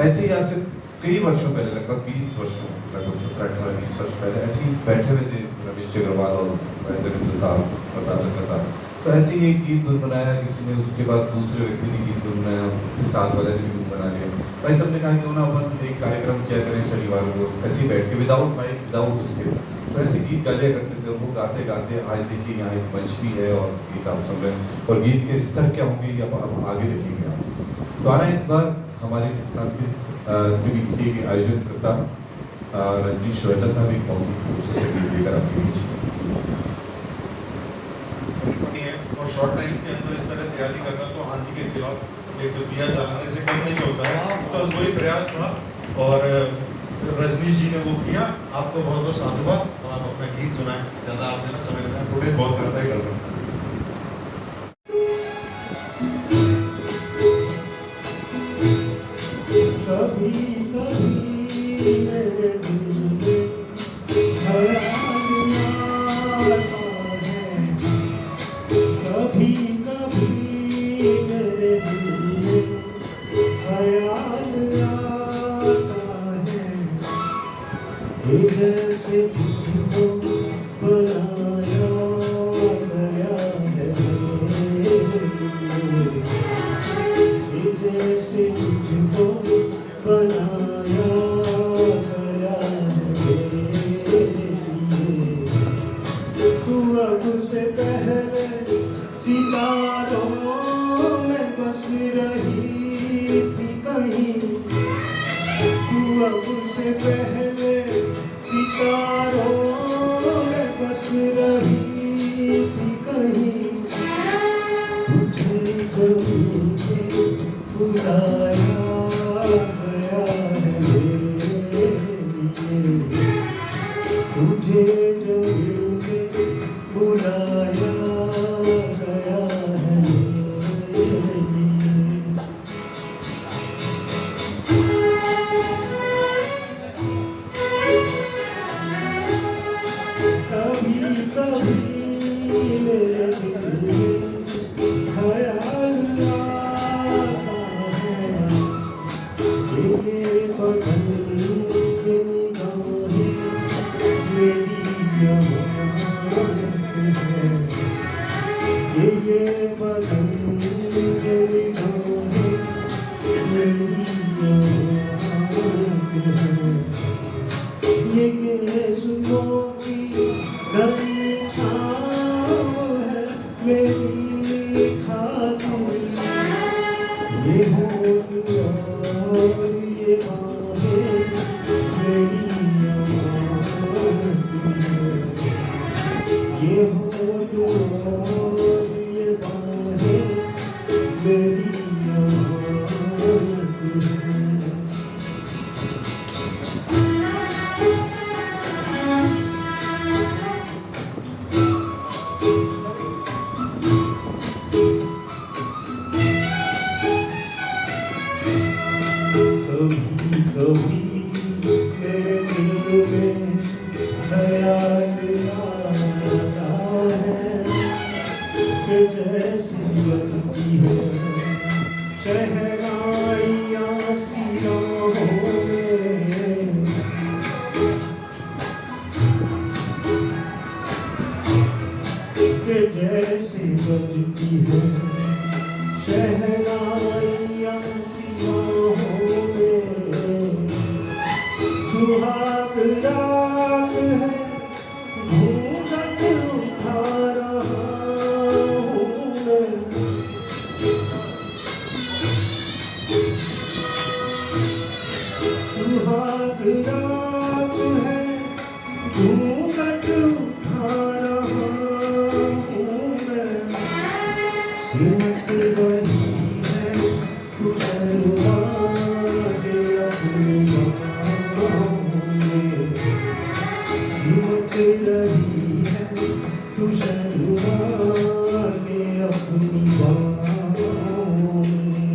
ऐसे ही आज से कई वर्षों पहले, लगभग 20 वर्षों, लगभग 17-18-20 वर्ष पहले ऐसे ही बैठे हुए थे रमेश अग्रवाल और महेंद्र साहब, प्रताप साहब, तो ऐसे ही एक गीत गुनगुनाया किसी ने, उसके बाद दूसरे व्यक्ति ने गीत गुनगुनाया, साथ वाले ने भी गुनगुना लिया। भाई सबने कहा क्यों ना अपन एक कार्यक्रम किया करें शनिवार को, ऐसे ही बैठ के विदाउट माइक विदाउट उसके, तो ऐसे गीत गाया करते थे। वो गाते गाते आज देखिए यहाँ एक मंच भी है और गीत आप सुन रहे हैं, और गीत के स्तर क्या होंगे ये अब आगे देखेंगे आप। तो आना इस बार हमारे सांस्कृतिक शिविर के आयोजन करता रजनीश श्वेता साहब एक बहुत खूबसूरत से गीत लेकर आपके बीच है। और शॉर्ट टाइम के अंदर इस तरह तैयारी करना तो आंधी के खिलाफ एक दिया जलाने से कम नहीं होता है, तो वही प्रयास था और रजनीश जी ने वो किया। आपको बहुत बहुत साधुवाद। तो आप अपना गीत सुनाएं, ज़्यादा आपने ना समय लगाया, फुटेज बहुत करता ही करता। कभी कभी मेरे दिल में ख्याल आता है, कभी कभी मेरे दिल में ख्याल आता है, कि जैसे तुझको बनाया गया है, कि जैसे तुझको बनाया गया है। तू अब से पहले सितारों में बस रही थी कहीं, तू अब से पहले सितारों में बस रही थी कहीं, तुझे जमीन से बुलाया गया है, तुझे जमीन से बुलाया गया है। कभी कभी मेरे दिल में ख्याल आता है, ये बदन की निगाहें मेरी जमानत है, ये बदन की निगाहें मेरी जमानत है, ये केसुओं की नई छाँव है मेरी खातिर, ये होठ और ये बाहें मेरी अमानत है, ये होठ और ये बाहें मेरी अमानत है। कभी कभी मेरे दिल में ख्याल आता है, कि जैसे लगती है शहनाइयाँ सिराहों में, कि जैसे बजती है शहनाइयाँ सिराहों में, सुहाग रात है घूंघट उठा रहा हूँ मैं, सुहाग रात है घूंघट उठा रहा हूँ मैं, सिमट रही है तू शर्मा के अपनी बाहों में, सिमट रही है तू शर्मा के अपनी बाहों में।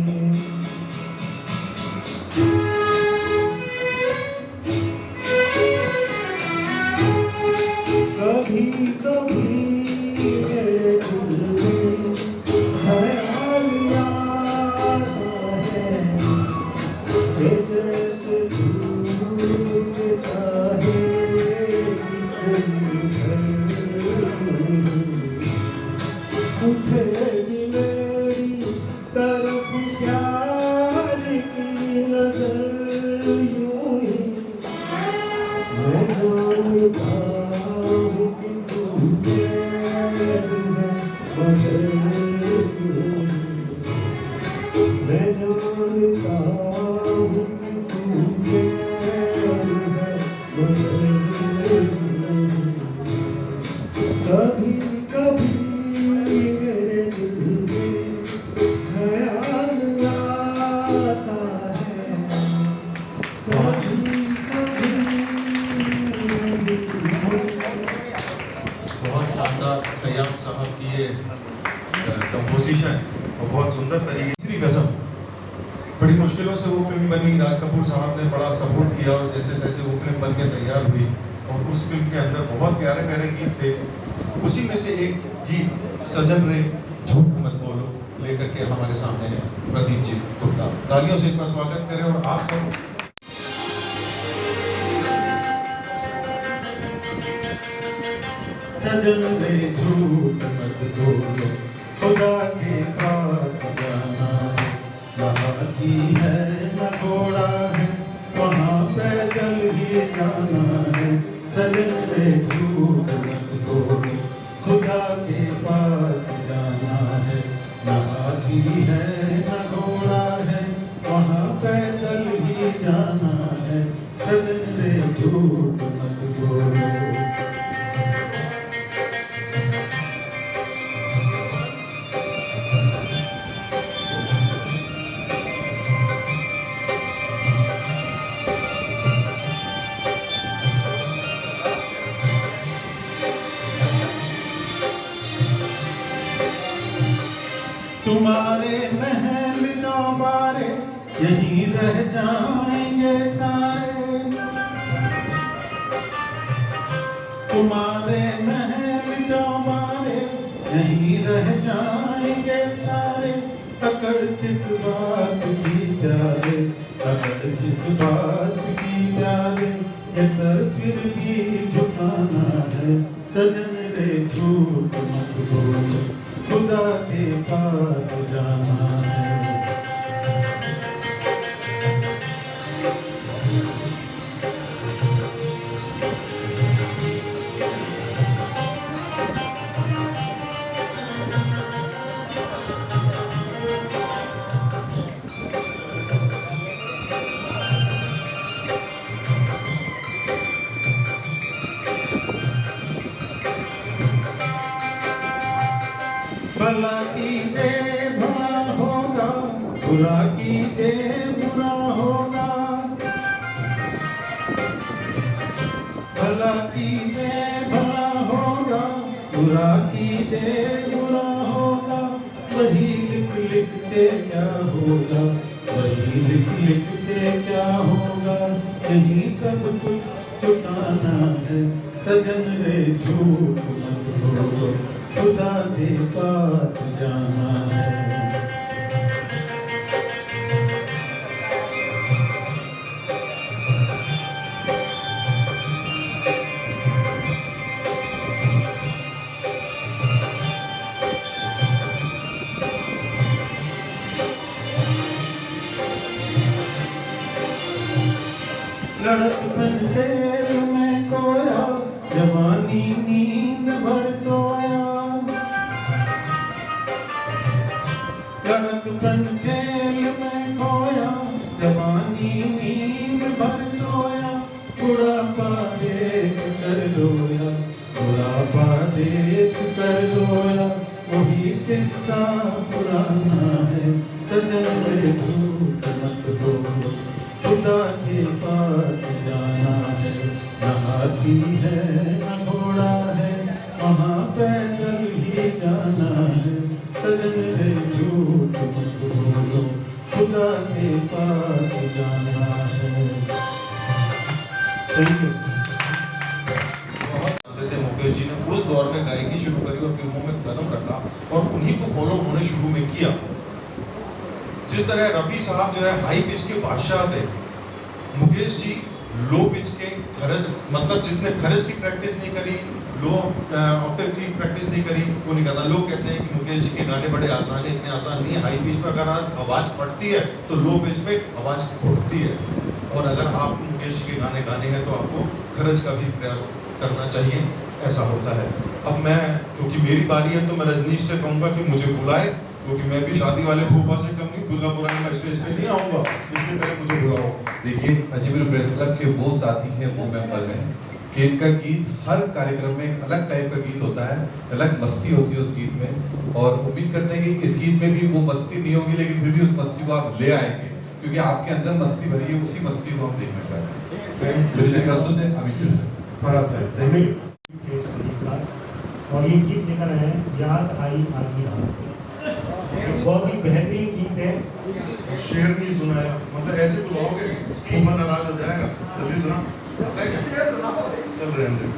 कभी कभी मेरे दिल में ख्याल बहुत सुंदर तरीके तीसरी कसम, बड़ी मुश्किलों से वो फिल्म बनी, राज कपूर साहब ने बड़ा सपोर्ट किया और जैसे तैसे वो फिल्म बन के तैयार हुई और उस फिल्म के अंदर बहुत प्यारे प्यारे गीत थे। उसी में से एक गीत सजन रे झूठ मत बोलो लेकर के हमारे सामने है प्रदीप जी गुप्ता। तालियों से एक बार स्वागत करें। और आप सब सजन रे झूठ मत बोलो, खुदा के पास जाना है, वहाँ की है न घोड़ा है, वहाँ पैदल ही जाना है। सजन रे झूठ मत बोलो, खुदा के पास जाना है, वहाँ की है न घोड़ा है, वहाँ पैदल ही जाना है। सजन रे झूठ मत बोलो। तुम्हारे महल चौबारे यहीं रह जाएंगे सारे, तुम्हारे महल चौबारे यहीं रह जाएंगे सारे। पकड़ किस बात की जाए, पकड़ किस बात की जाए, ये सर फिर भी झुकाना है। सजन रे झूठ मत बोलो, खुदा के पास जाना है। भला कीजिए भला होगा, बुरा कीजिए बुरा होगा। भला कीजिए भला होगा, बुरा कीजिए बुरा होगा। वही लिख लिख के क्या होगा, वही लिख लिख के क्या होगा। यही सब कुछ चुकाना है। सजन रे झूठ मत बोलो, खुदा के पास जाना है। लड़कपन जेल में खोया, जवानी नींद भर सोया। लड़कपन जेल में खोया, जवानी नींद भर सोया। बुढ़ापा देख कर रोया, बुढ़ापा देख कर रोया। वही किस्सा पुराना है। सजन रे झूठ मत बोलो, खुदा के पास जाना है। न हाथी है न घोड़ा है, वहाँ पैदल ही जाना है। सजन रे झूठ मत बोलो, खुदा के पास जाना है। Thank you. बहुत जानते थे मुकेश जी ने उस दौर में गायकी शुरू करी और फिल्मों में कदम रखा और उन्हीं को फॉलो उन्होंने शुरू में किया। जिस तरह रफी साहब जो है हाई पिच के बादशाह थे, मुकेश जी लो पिच के खरज, मतलब जिसने खरज की प्रैक्टिस नहीं करी, लो ऑक्टेव की प्रैक्टिस नहीं करी, वो नहीं करता। लोग कहते हैं कि मुकेश जी के गाने बड़े आसान है, इतने आसान नहीं है। हाई पिच पे अगर आवाज फटती है तो लो पिच पे आवाज घुटती है। और अगर आप मुकेश जी के गाने गाने हैं तो आपको खरज का भी प्रयास करना चाहिए, ऐसा होता है। अब मैं, क्योंकि मेरी बारी है, तो मैं रजनीश से कहूँगा कि मुझे बुलाए, क्योंकि मैं भी शादी वाले फूफा से कम नहीं, बुल्ला पुरानी में स्टेज पे नहीं आऊँगा, इसलिए पहले मुझे बुलाओ। देखिए, अजमेर प्रेस क्लब के वो साथी हैं, वो मेंबर हैं कि इनका गीत हर कार्यक्रम में एक अलग टाइप का गीत होता है, अलग मस्ती होती है उस गीत में। और उम्मीद करते हैं कि इस गीत में भी वो मस्ती नहीं होगी, लेकिन फिर भी उस मस्ती को आप ले आएंगे, क्योंकि आपके अंदर मस्ती भरी है। उसी मस्ती को हम देखना चाहते हैं। और ये गीत लेकर आए हैं, याद आई आधी रात। बहुत ही बेहतरीन गीत है। शेर नहीं सुनाया, मतलब ऐसे बुलाओगे मुंह नाराज हो जाएगा। जल्दी सुना, चल रहे हैं।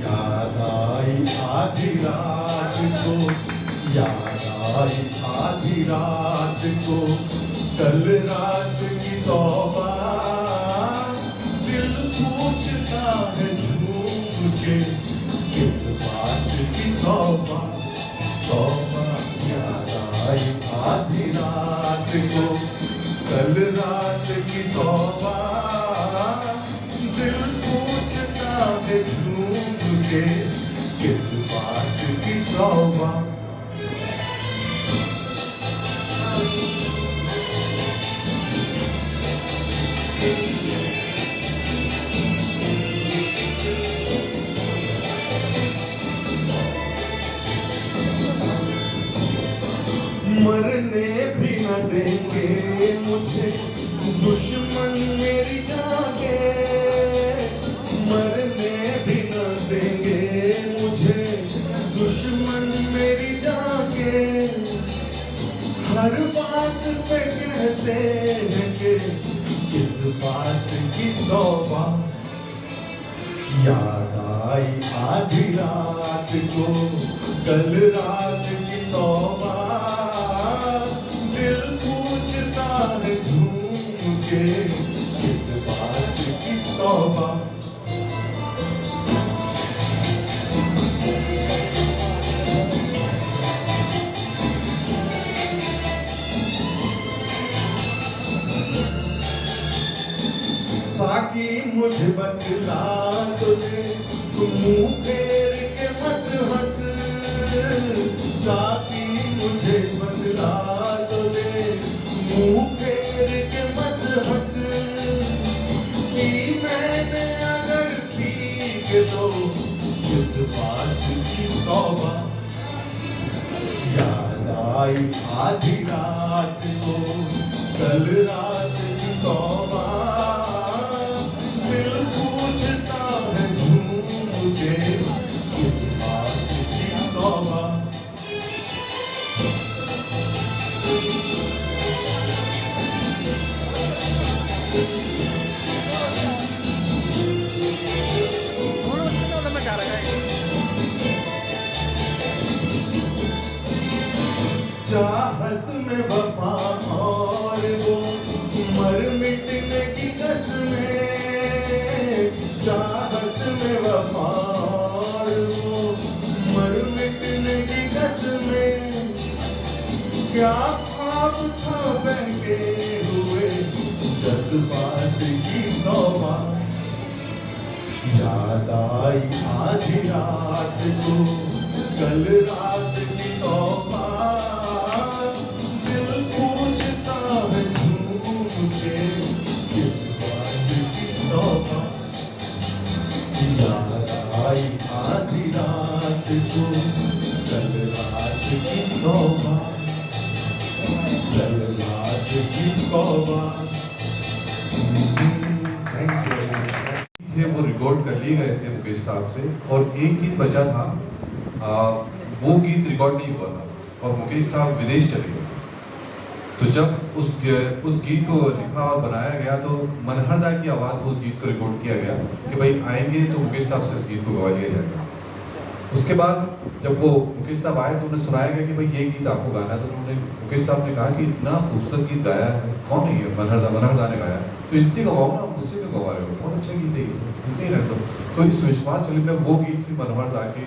याद आई आधी रात को, याद आई आधी रात को, कल रात की तौबा, दिल पूछता है झूम के किस बात की तौबा, तौबा। याद आई आधी रात को, कल रात की तौबा, दिल पूछता है झूम के किस बात की तौबा। मरने भी न देंगे मुझे दुश्मन मेरी जागे, मरने भी न देंगे मुझे दुश्मन मेरी जागे। हर बात पे कहते हैं कि किस बात की तौबा। याद आई आधी रात को, कल रात की तौबा, दिल पूछता है झूम के किस बात की तौबा। साकी मुझे बतला तो दे, मुंह फेर के मत हंस। साकी मुझे बतला तो दे, मुंह फेर के मत हंस। कि मैंने अगर ठीक तो किस बात की तौबा। याद आई आधी रात को, कल रात की तौबा, दिल पूछता है झूम के किस बात की तौबा। चाहत में वफा और वो मर मिटने की कसमें, चाहत में वफा और वो मर मिटने की कसमें। क्या ख्वाब था बहके हुए जज्बात की तौबा। याद आई आधी रात को, कल रात की तौबा, दिल पूछता है झूम के किस बात की तौबा। याद आई आधी रात को, कल रात की तौबा, कल रात की तौबा। थे वो रिकॉर्ड कर लिए गए थे मुकेश साहब से, और एक गीत बचा था, वो गीत रिकॉर्ड नहीं हुआ था और मुकेश साहब विदेश चले गए। तो जब उस गीत को लिखा और बनाया गया तो मनहर दा की आवाज़ में उस गीत को रिकॉर्ड किया गया कि भाई आएंगे तो मुकेश साहब से इस गीत को गवा लिया जाएगा। उसके बाद जब वो मुकेश साहब आए तो उन्हें सुनाया गया कि भाई ये गीत आपको गाना है। तो उन्होंने मुकेश साहब ने कहा कि इतना खूबसूरत गीत गाया है, कौन नहीं है, मनहर दा ने गाया, तो इनसे गवाओ ना, मुझसे क्यों गवा रहे हो, बहुत अच्छा गीत है, इनसे ही रख दो। तो इस विश्वास फिल्म में वो गीत भी मनहर दा की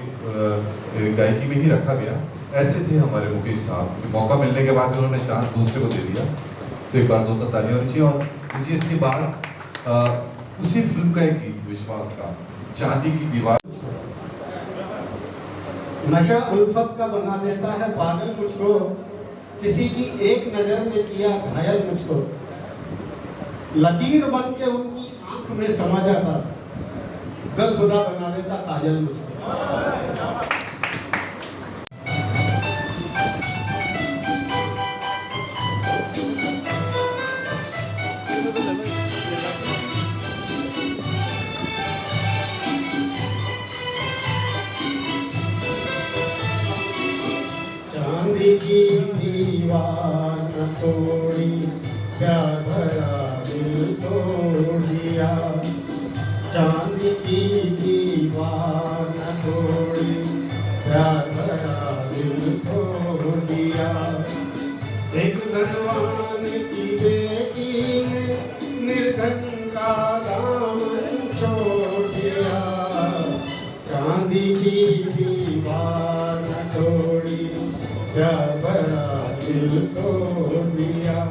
गायकी में ही रखा गया। ऐसे थे हमारे मुकेश साहब कि मौका मिलने के बाद भी उन्होंने चांस दूसरे को दे दिया। तो एक बार 2 तालियां होनी चाहिए। और मुझे इसके बाद उसी फिल्म का एक गीत विश्वास का, चांदी की दीवार। नशा उल्फत का बना देता है पागल मुझको, किसी की एक नजर में किया घायल मुझको। लकीर बन के उनकी आंख में समा जाता, गल खुदा बना देता काजल मुझको। चांदी की दीवार न तोड़ी, प्यार भरा दिल तोड़ दिया। चांदी की दीवार न तोड़ी, प्यार भरा दिल तोड़ दिया। एक धनवान की बेटी ने निर्धन का दामन छोड़ दिया। चांदी की दीवार न तोड़ी, प्यार भरा दिल तोड़ दिया।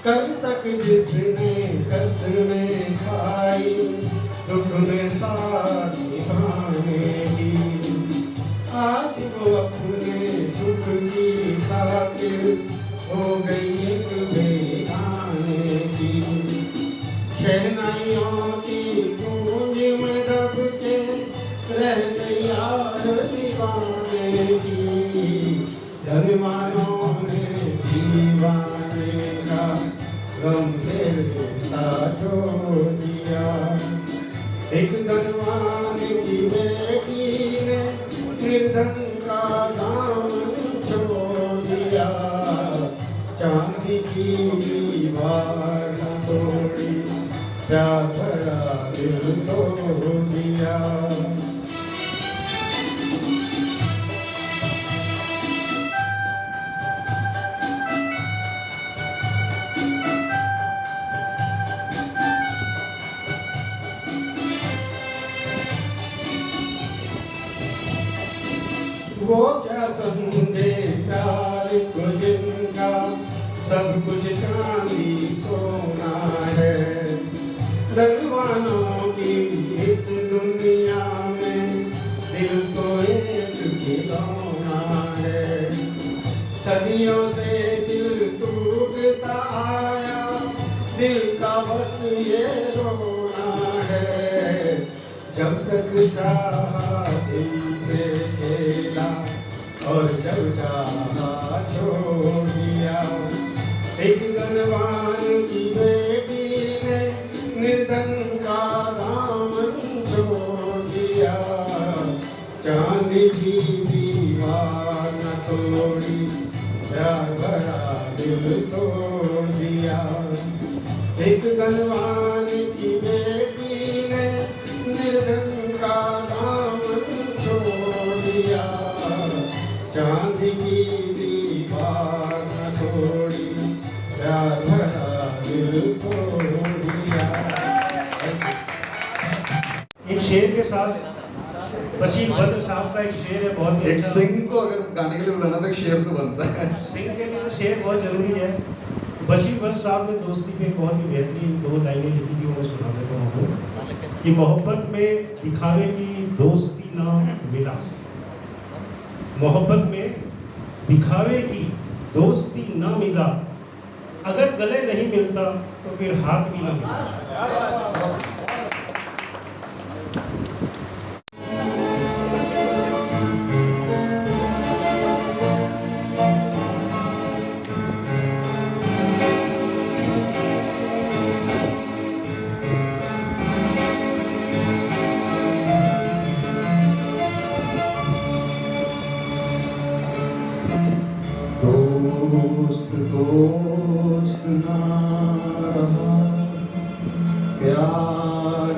कल तक जिसने कसमें खाई, दुख में साथ निभाने की, आज वो अपने सुख की खातिर हो गई एक बेगाने की। शहनाइयों की गूंज में दब के रह गई यार दीवाने की। धनवानों ने दीवाने का गम से रिश्ता छोड़ दिया। एक धनवान की बेटी ने निर्धन का दामन छोड़ दिया। चांदी की दीवार न तोड़ी, प्यार भरा दिल तोड़ दिया। वो क्या समझे प्यार को जिनका सब कुछ चांदी सोना है। धनवानों की इस दुनिया में दिल तो एक खिलौना है। सदियों से दिल टूटता आया, दिल का बस ये रोना है। जब तक चाहा दिल से खेला और जब चाहा छोड़ दिया। एक धनवान की बेटी ने निर्धन का दामन छोड़ दिया। चांदी की दीवार न तोड़ी, प्यार भरा दिल तोड़ दिया। एक धनवान की बेटी ने निर्धन का दामन छोड़ दिया। चांदी की दीवार न तोड़ी, प्यार भरा दिल तोड़ दिया। एक शेर के साथ बशीर बद्र साहब का एक शेर है, बहुत ही एक अच्छा। सिंह को अगर गाने के लिए बुलाना तो शेर तो बनता है। सिंह के लिए तो शेर बहुत जरूरी है। बशीर बद्र साहब ने दोस्ती पे बहुत ही बेहतरीन 2 लाइनें लिखी थी, मैं सुना देता हूँ आपको। कि मोहब्बत में दिखावे की दोस्ती ना मिला। मोहब्बत में दिखावे की दोस्ती ना मिला। अगर गले नहीं मिलता तो फिर हाथ भी ना मिलता। दोस्त ना रहा, प्यार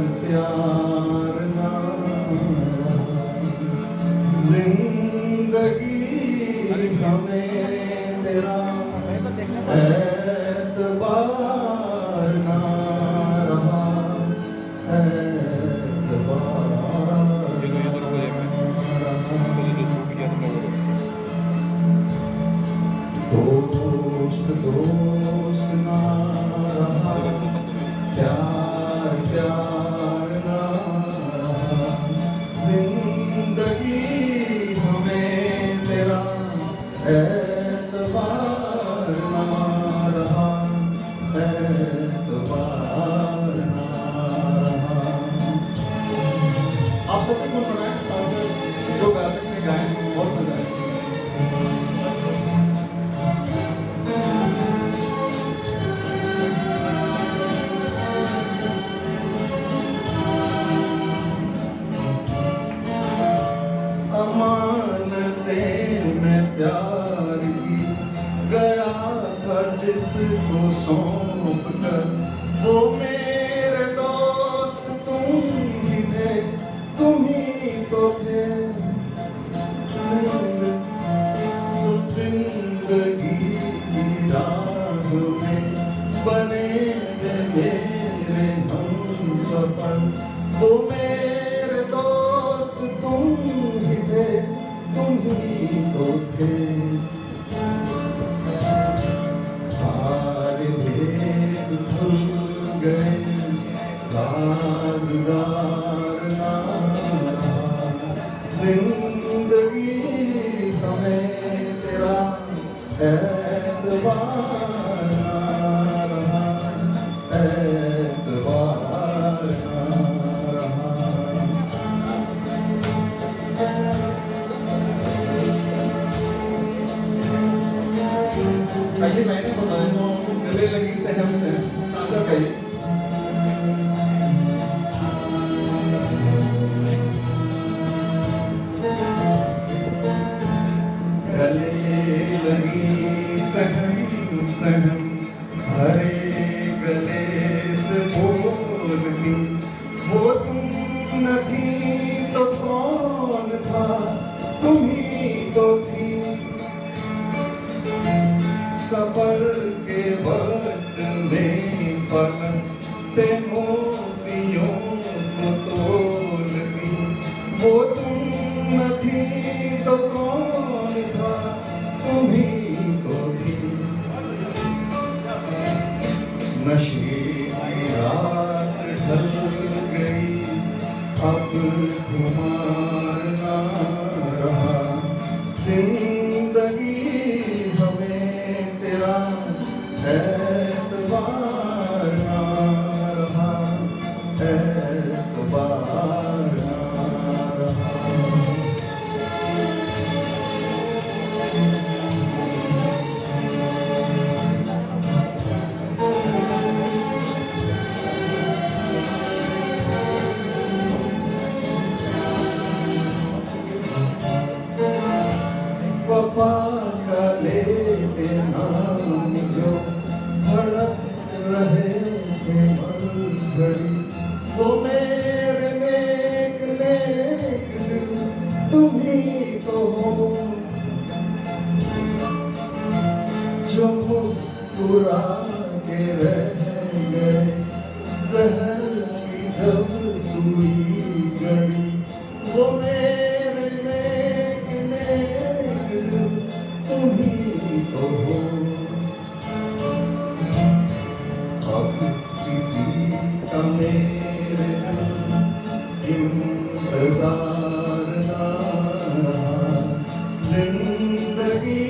को सौंप कर, वो मेरे दोस्त तुम ही थे, तुम ही तो थे। जिंदगी की राह में बने मेरे हम सफर, वो मेरे दोस्त तुम ही थे, तुम ही तो थे। सारे भेद भूल गए, राज़दार ना रहा, जिंदगी हमें तेरा एतबार ना रहा, एतबार ना रहा। अगली लाइनें बता देता हूँ आपको, गले लगी सहम से, साथ साथ गाइए। गले लगी सहम सहम, हरे गले से बोलती, वो तुम न थी तो कौन था, तुम ही तो थी। सफर के वक्त में पलटते मोतियों को तोलती, वो तुम न थी तो कौन था, तुम ही तो थी। नशे की रात ढल गई, अब खुमार ना रहा, जिंदगी हमें तेरा एतबार ना रहा, एतबार ना रहा। वफा का लेके नाम जो भड़क रहे थे मन घड़ी, वो मेरे नेक नेक दिल तुम ही तो हो, जो मुस्कुरा के रह गए सहर की जब सुई गड़ी, वो मेरे नेक नेक दिल तुम ही तो हो। अब किसी का मेरे इंतजार ना रहा, जिंदगी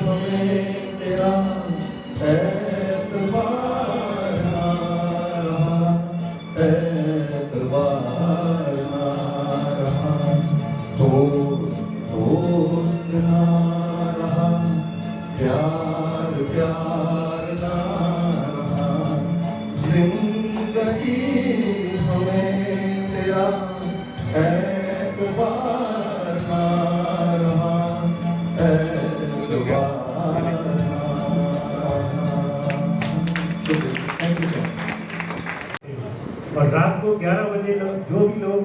हमें तेरा एतबार ना रहा, एतबार ना रहा। दोस्त ना रहा, प्यार प्यार ना रहा, जिंदगी हमें तेरा एतबार ना रहा, एतबार ना रहा। Thank you sir. और रात को 11 बजे जो भी लोग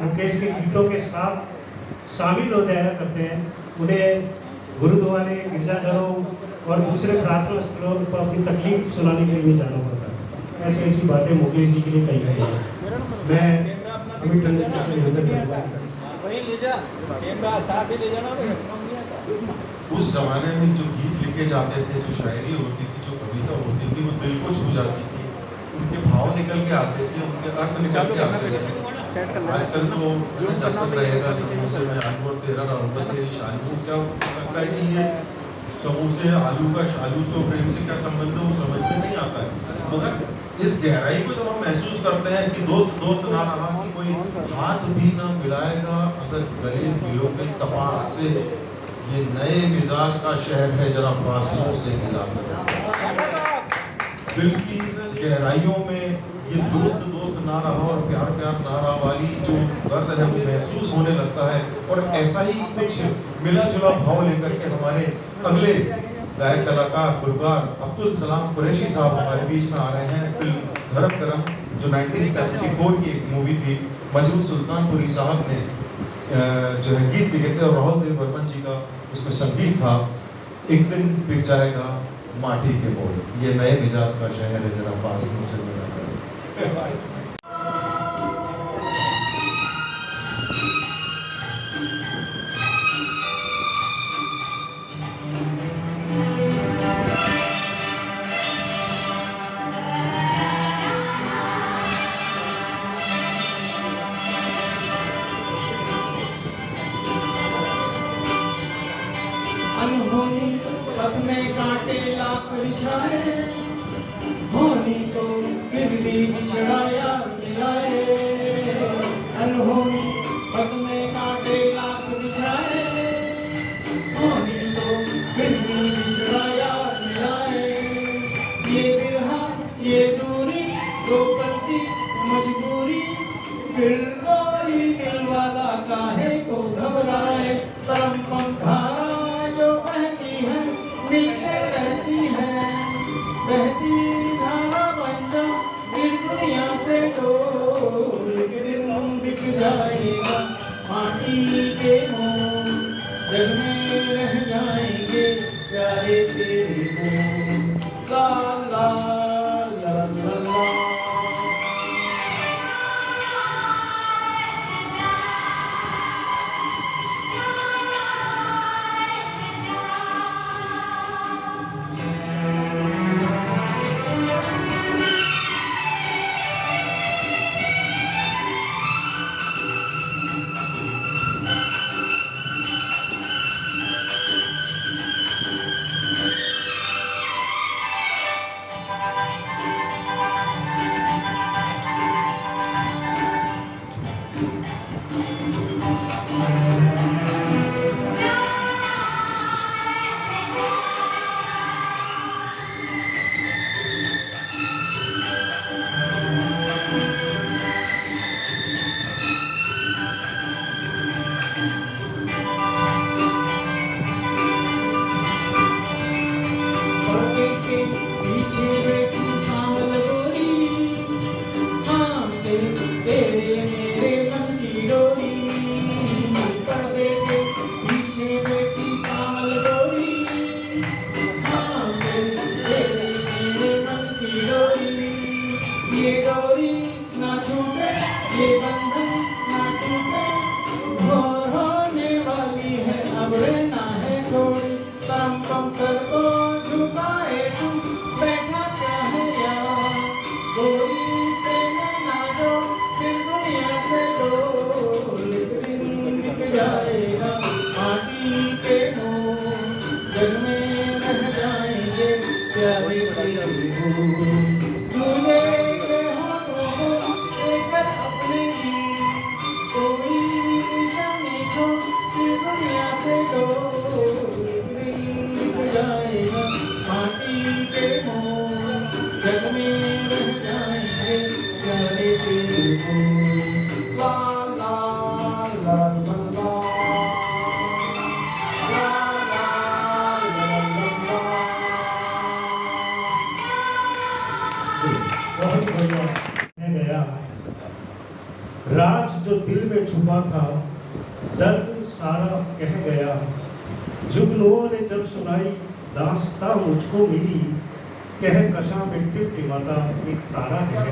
मुकेश के गीतों के साथ शामिल हो जाया करते हैं, उन्हें गुरुद्वारे, गिरजाघरों और दूसरे प्रार्थना स्थलों पर अपनी तकलीफ सुनाने के लिए जाना पड़ता है। ऐसी ऐसी बातें मुकेश जी के लिए कही गई हैं। मैं अमित टंडन जी से निवेदन करूंगा, उस जमाने में जो गीत लिखे जाते थे, जो शायरी होती थी, जो कविता होती थी, वो दिल को छू जाती थी, उनके भाव निकल के आते थे, उनके अर्थ निकल के आते थे। आजकल तो जब तक रहेगा समोसे में आलू और तेरा रहूंगा तेरी शालू, क्या लगता है कि ये समोसे आलू का शालू से प्रेम से क्या संबंध है, वो समझ में नहीं आता है। मगर इस गहराई को जब हम महसूस करते हैं कि दोस्त दोस्त ना रहा, कि कोई हाथ भी ना मिलाएगा अगर गले मिलोगे तपास से, ये नए मिजाज का शहर है जरा फासलों से मिला कर। दिल की गहराइयों में ये दोस्त दोस्त ना रहा और प्यार प्यार ना रहा वाली जो दर्द है वो महसूस होने लगता है। और ऐसा ही कुछ मिला जुला भाव लेकर के हमारे अगले गायक कलाकार गुलजार अब्दुल सलाम कुरैशी साहब हमारे बीच में आ रहे हैं। फिल्म धर्म करम जो 1974 की एक मूवी थी, मजरू सुल्तानपुरी साहब ने जो है गीत लिखे थे और राहुल देव बर्मन जी का उसमें संगीत था। एक दिन बिक जाएगा माटी के मोल, ये नए मिजाज का शहर है, जरा फासलों से मिला कर। अनहोनी पथ में कांटे लाख बिछाए, होनी तो फिर भी बिछड़ाया मिलाए। अनहोनी पथ में कांटे लाख बिछाए, होनी तो फिर भी बिछड़ाया मिलाए। ये बिरहा ये दूरी दो पल की मजबूरी, फिर कोई दिल वाला काहे को घबराए। तरम पम धारा जो बहती है मिलके रहती है, बहती धारा बन जा फिर दुनिया से डोल। एक दिन बिक जाएगा माटी के मोल, जग में रह जाएंगे प्यारे तेरे बोल। ला ला ला ला ला। ये डोरी ना छूटे, ये बंधन ना टूटे, भोर होने वाली है अब रहना है थोड़ी। तरम पम सर को झुकाए तू बैठा क्या है यार, गोरी से ना जो फिर दुनिया से डोल। एक दिन बिक जाएगा माटी के मोल, जग में रह जाएंगे प्यारे तेरे बोल। तुझे अपने कोई निशानी छोड़ फिर दुनिया से डोल। एक दिन बिक जाएगा माटी के मोल, जग में रह जाएंगे प्यारे तेरे बोल। ला ला ला ला ला। बहुत बढ़िया गया। राज जो दिल में छुपा था दर्द सारा कह गया, जुगनुओं ने जब सुनाई दास्तां मुझको मिली, कह कशा में टिमटिमाता एक तारा है।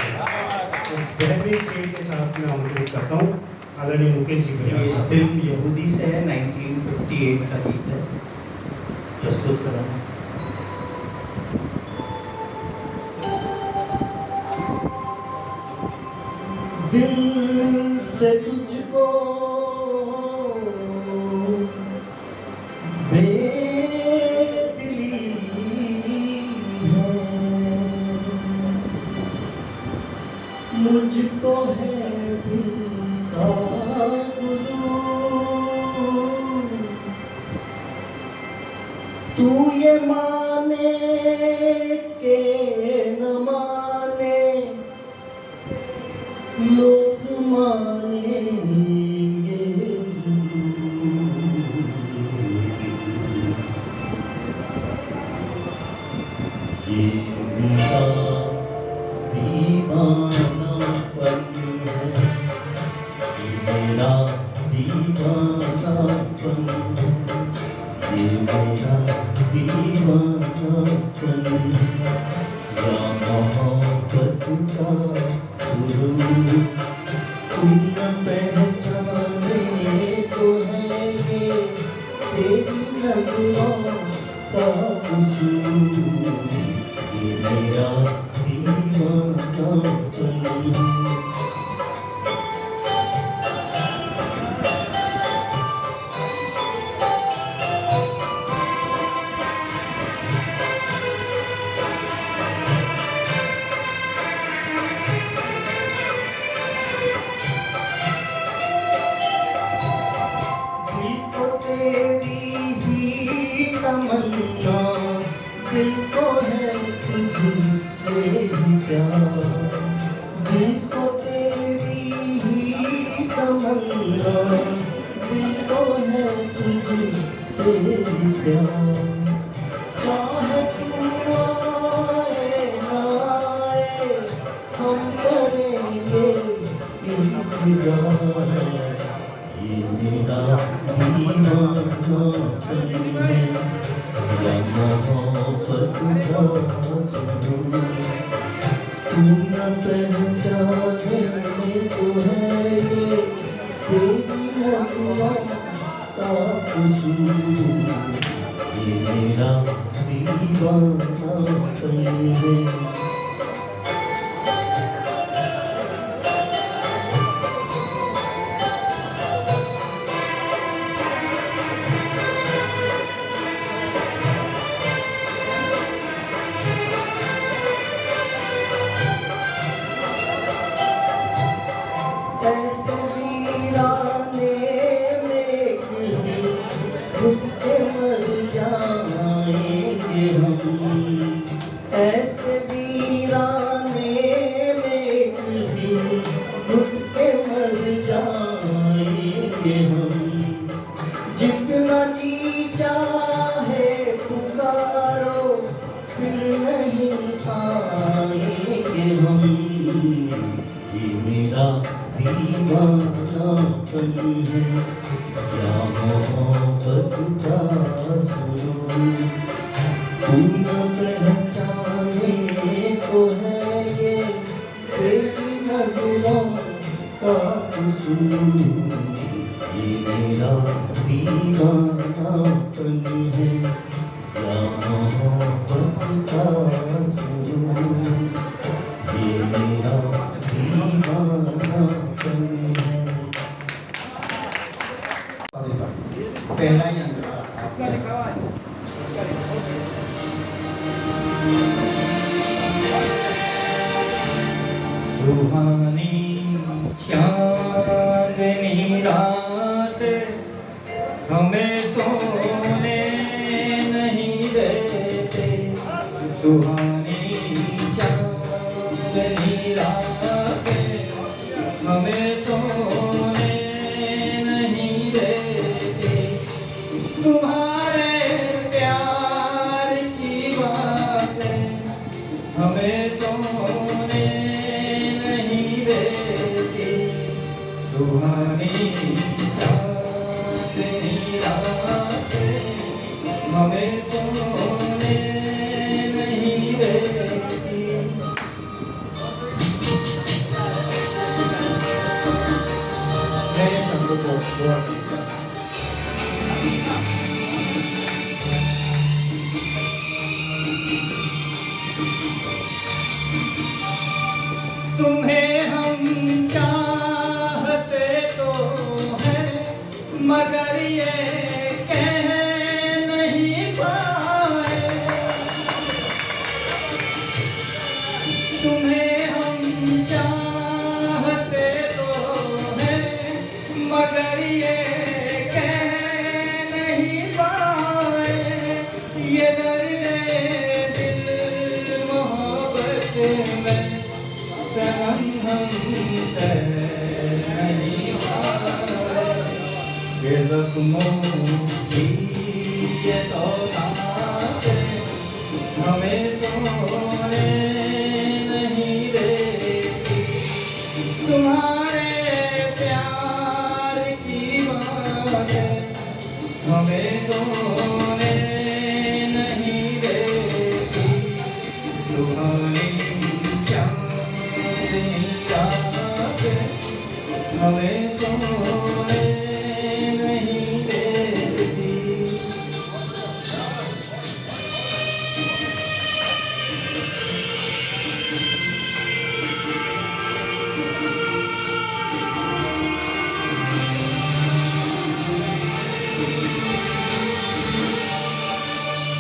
इस बेहतरीन शेर के साथ मैं अनुरोध करता हूँ आदरणीय मुकेश जी को। ये फिल्म यहूदी से है, 1958 का गीत है, प्रस्तुत करा। दिल से तुझको बेदिली है, मुझको है दिल का गुरूर। तू ये माने के न माने लोग मानेंगे, का सुरूर तुम न पहचाने तो है ये तेरी नजरों का कसूर ये मेरा दीवानापन है। तमन्ना दिल को है तुझसे ही प्यार दिल को तेरी ही तमन्ना दिल को है तुझसे ही प्यार चाहे तू आए ना आए हम करेंगे इंतजार ये मेरा दीवानापन है या मोहब्बत का सुरूर तू न पहचाने तो है ये तेरी नजरों का कसूर ये मेरा दीवानापन है। ऐसे वीराने में घुट के मर जाएंगे हम ऐसे वीराने में घुट के मर जाएंगे हम जितना जी चाहे पुकारो फिर नहीं आएंगे हम ये मेरा दीवानापन है क्या मोहब्बत का सुरूर तू न पहचाने तो है ये तेरी नजरों का कसूर ये मेरा दीवानापन है क्या मोहब्बत का सुरूर ये मेरा पहला ही अंतरा सुहानी चांदनी रात हमें सोने नहीं देते सुहानी चांदनी रात हमें सोने नहीं देते तुम्हारे प्यार की बातें हमें सोने नहीं देती सुहानी चांदनी रातें हमें सोने नहीं देती। मेरे शब्दों को दुआ कीजिए। तुम्हें हम चाहते तो हैं मगर ये कह नहीं पाए तुम्हें हम चाहते तो हैं मगर ये कह नहीं पाए ये दर्द दिल मोहब्बत में सनम हम नहीं पाए ये ज़ख्मों की ये सौगातें हमें सोने नहीं देती तुम्हारे प्यार की बातें हमें सोने नहीं देती सुहानी चांदनी नहीं आते, हमें सोने नहीं देती।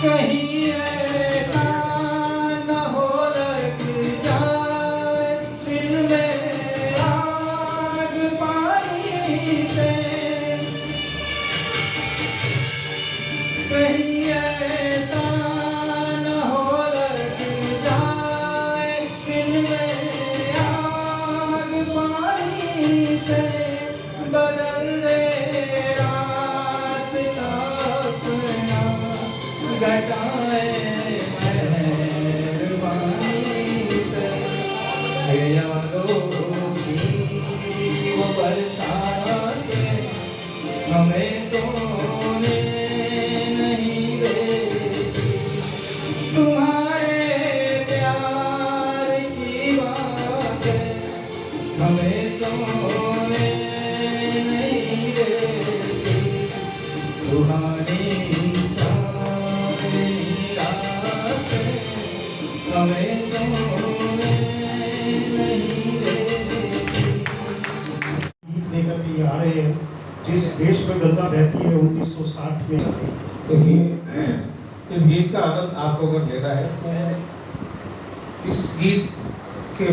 कहीं ऐसा न हो लग जाए दिल में आग पानी से, कहीं ऐसा न हो लग जाए दिल में आग पानी से, बदल दे रास्ता अपना, घटाए मेहरबानी से, यादों की वो बरसातें हमें सोने नहीं देती। तुम्हारे प्यार की बातें हमें सोने नहीं देती। सुहानी हमें सोने नहीं देती। गीत लेकर के आ रहे हैं, जिस देश में गंगा बहती है 1960 में। देखिए, इस गीत का आनंद आपको अगर लेना है तो इस गीत के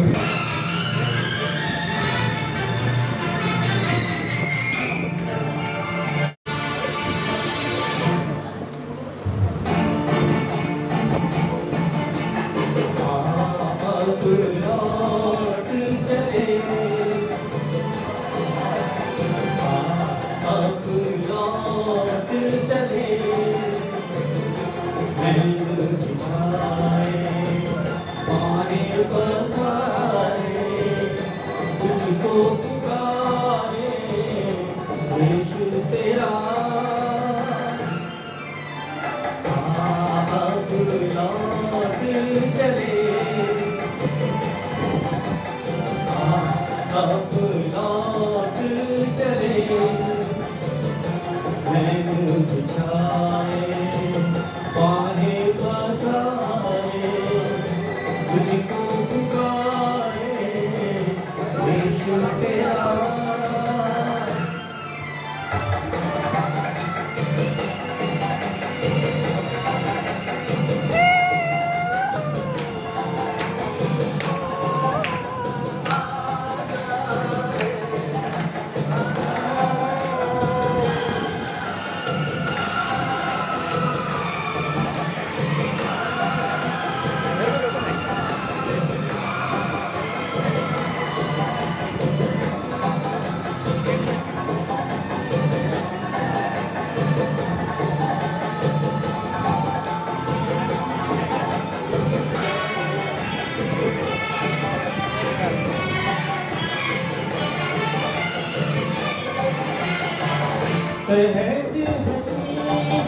सहज हंसी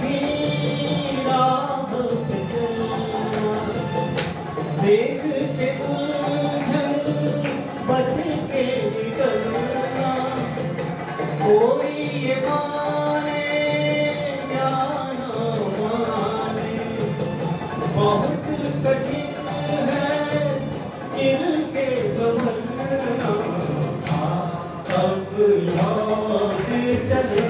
भी राह पे चलना, देख के उलझन बच के निकलना, कोई ये माने या ना माने, बहुत कठिन है इनके संभलना। अब लौट चले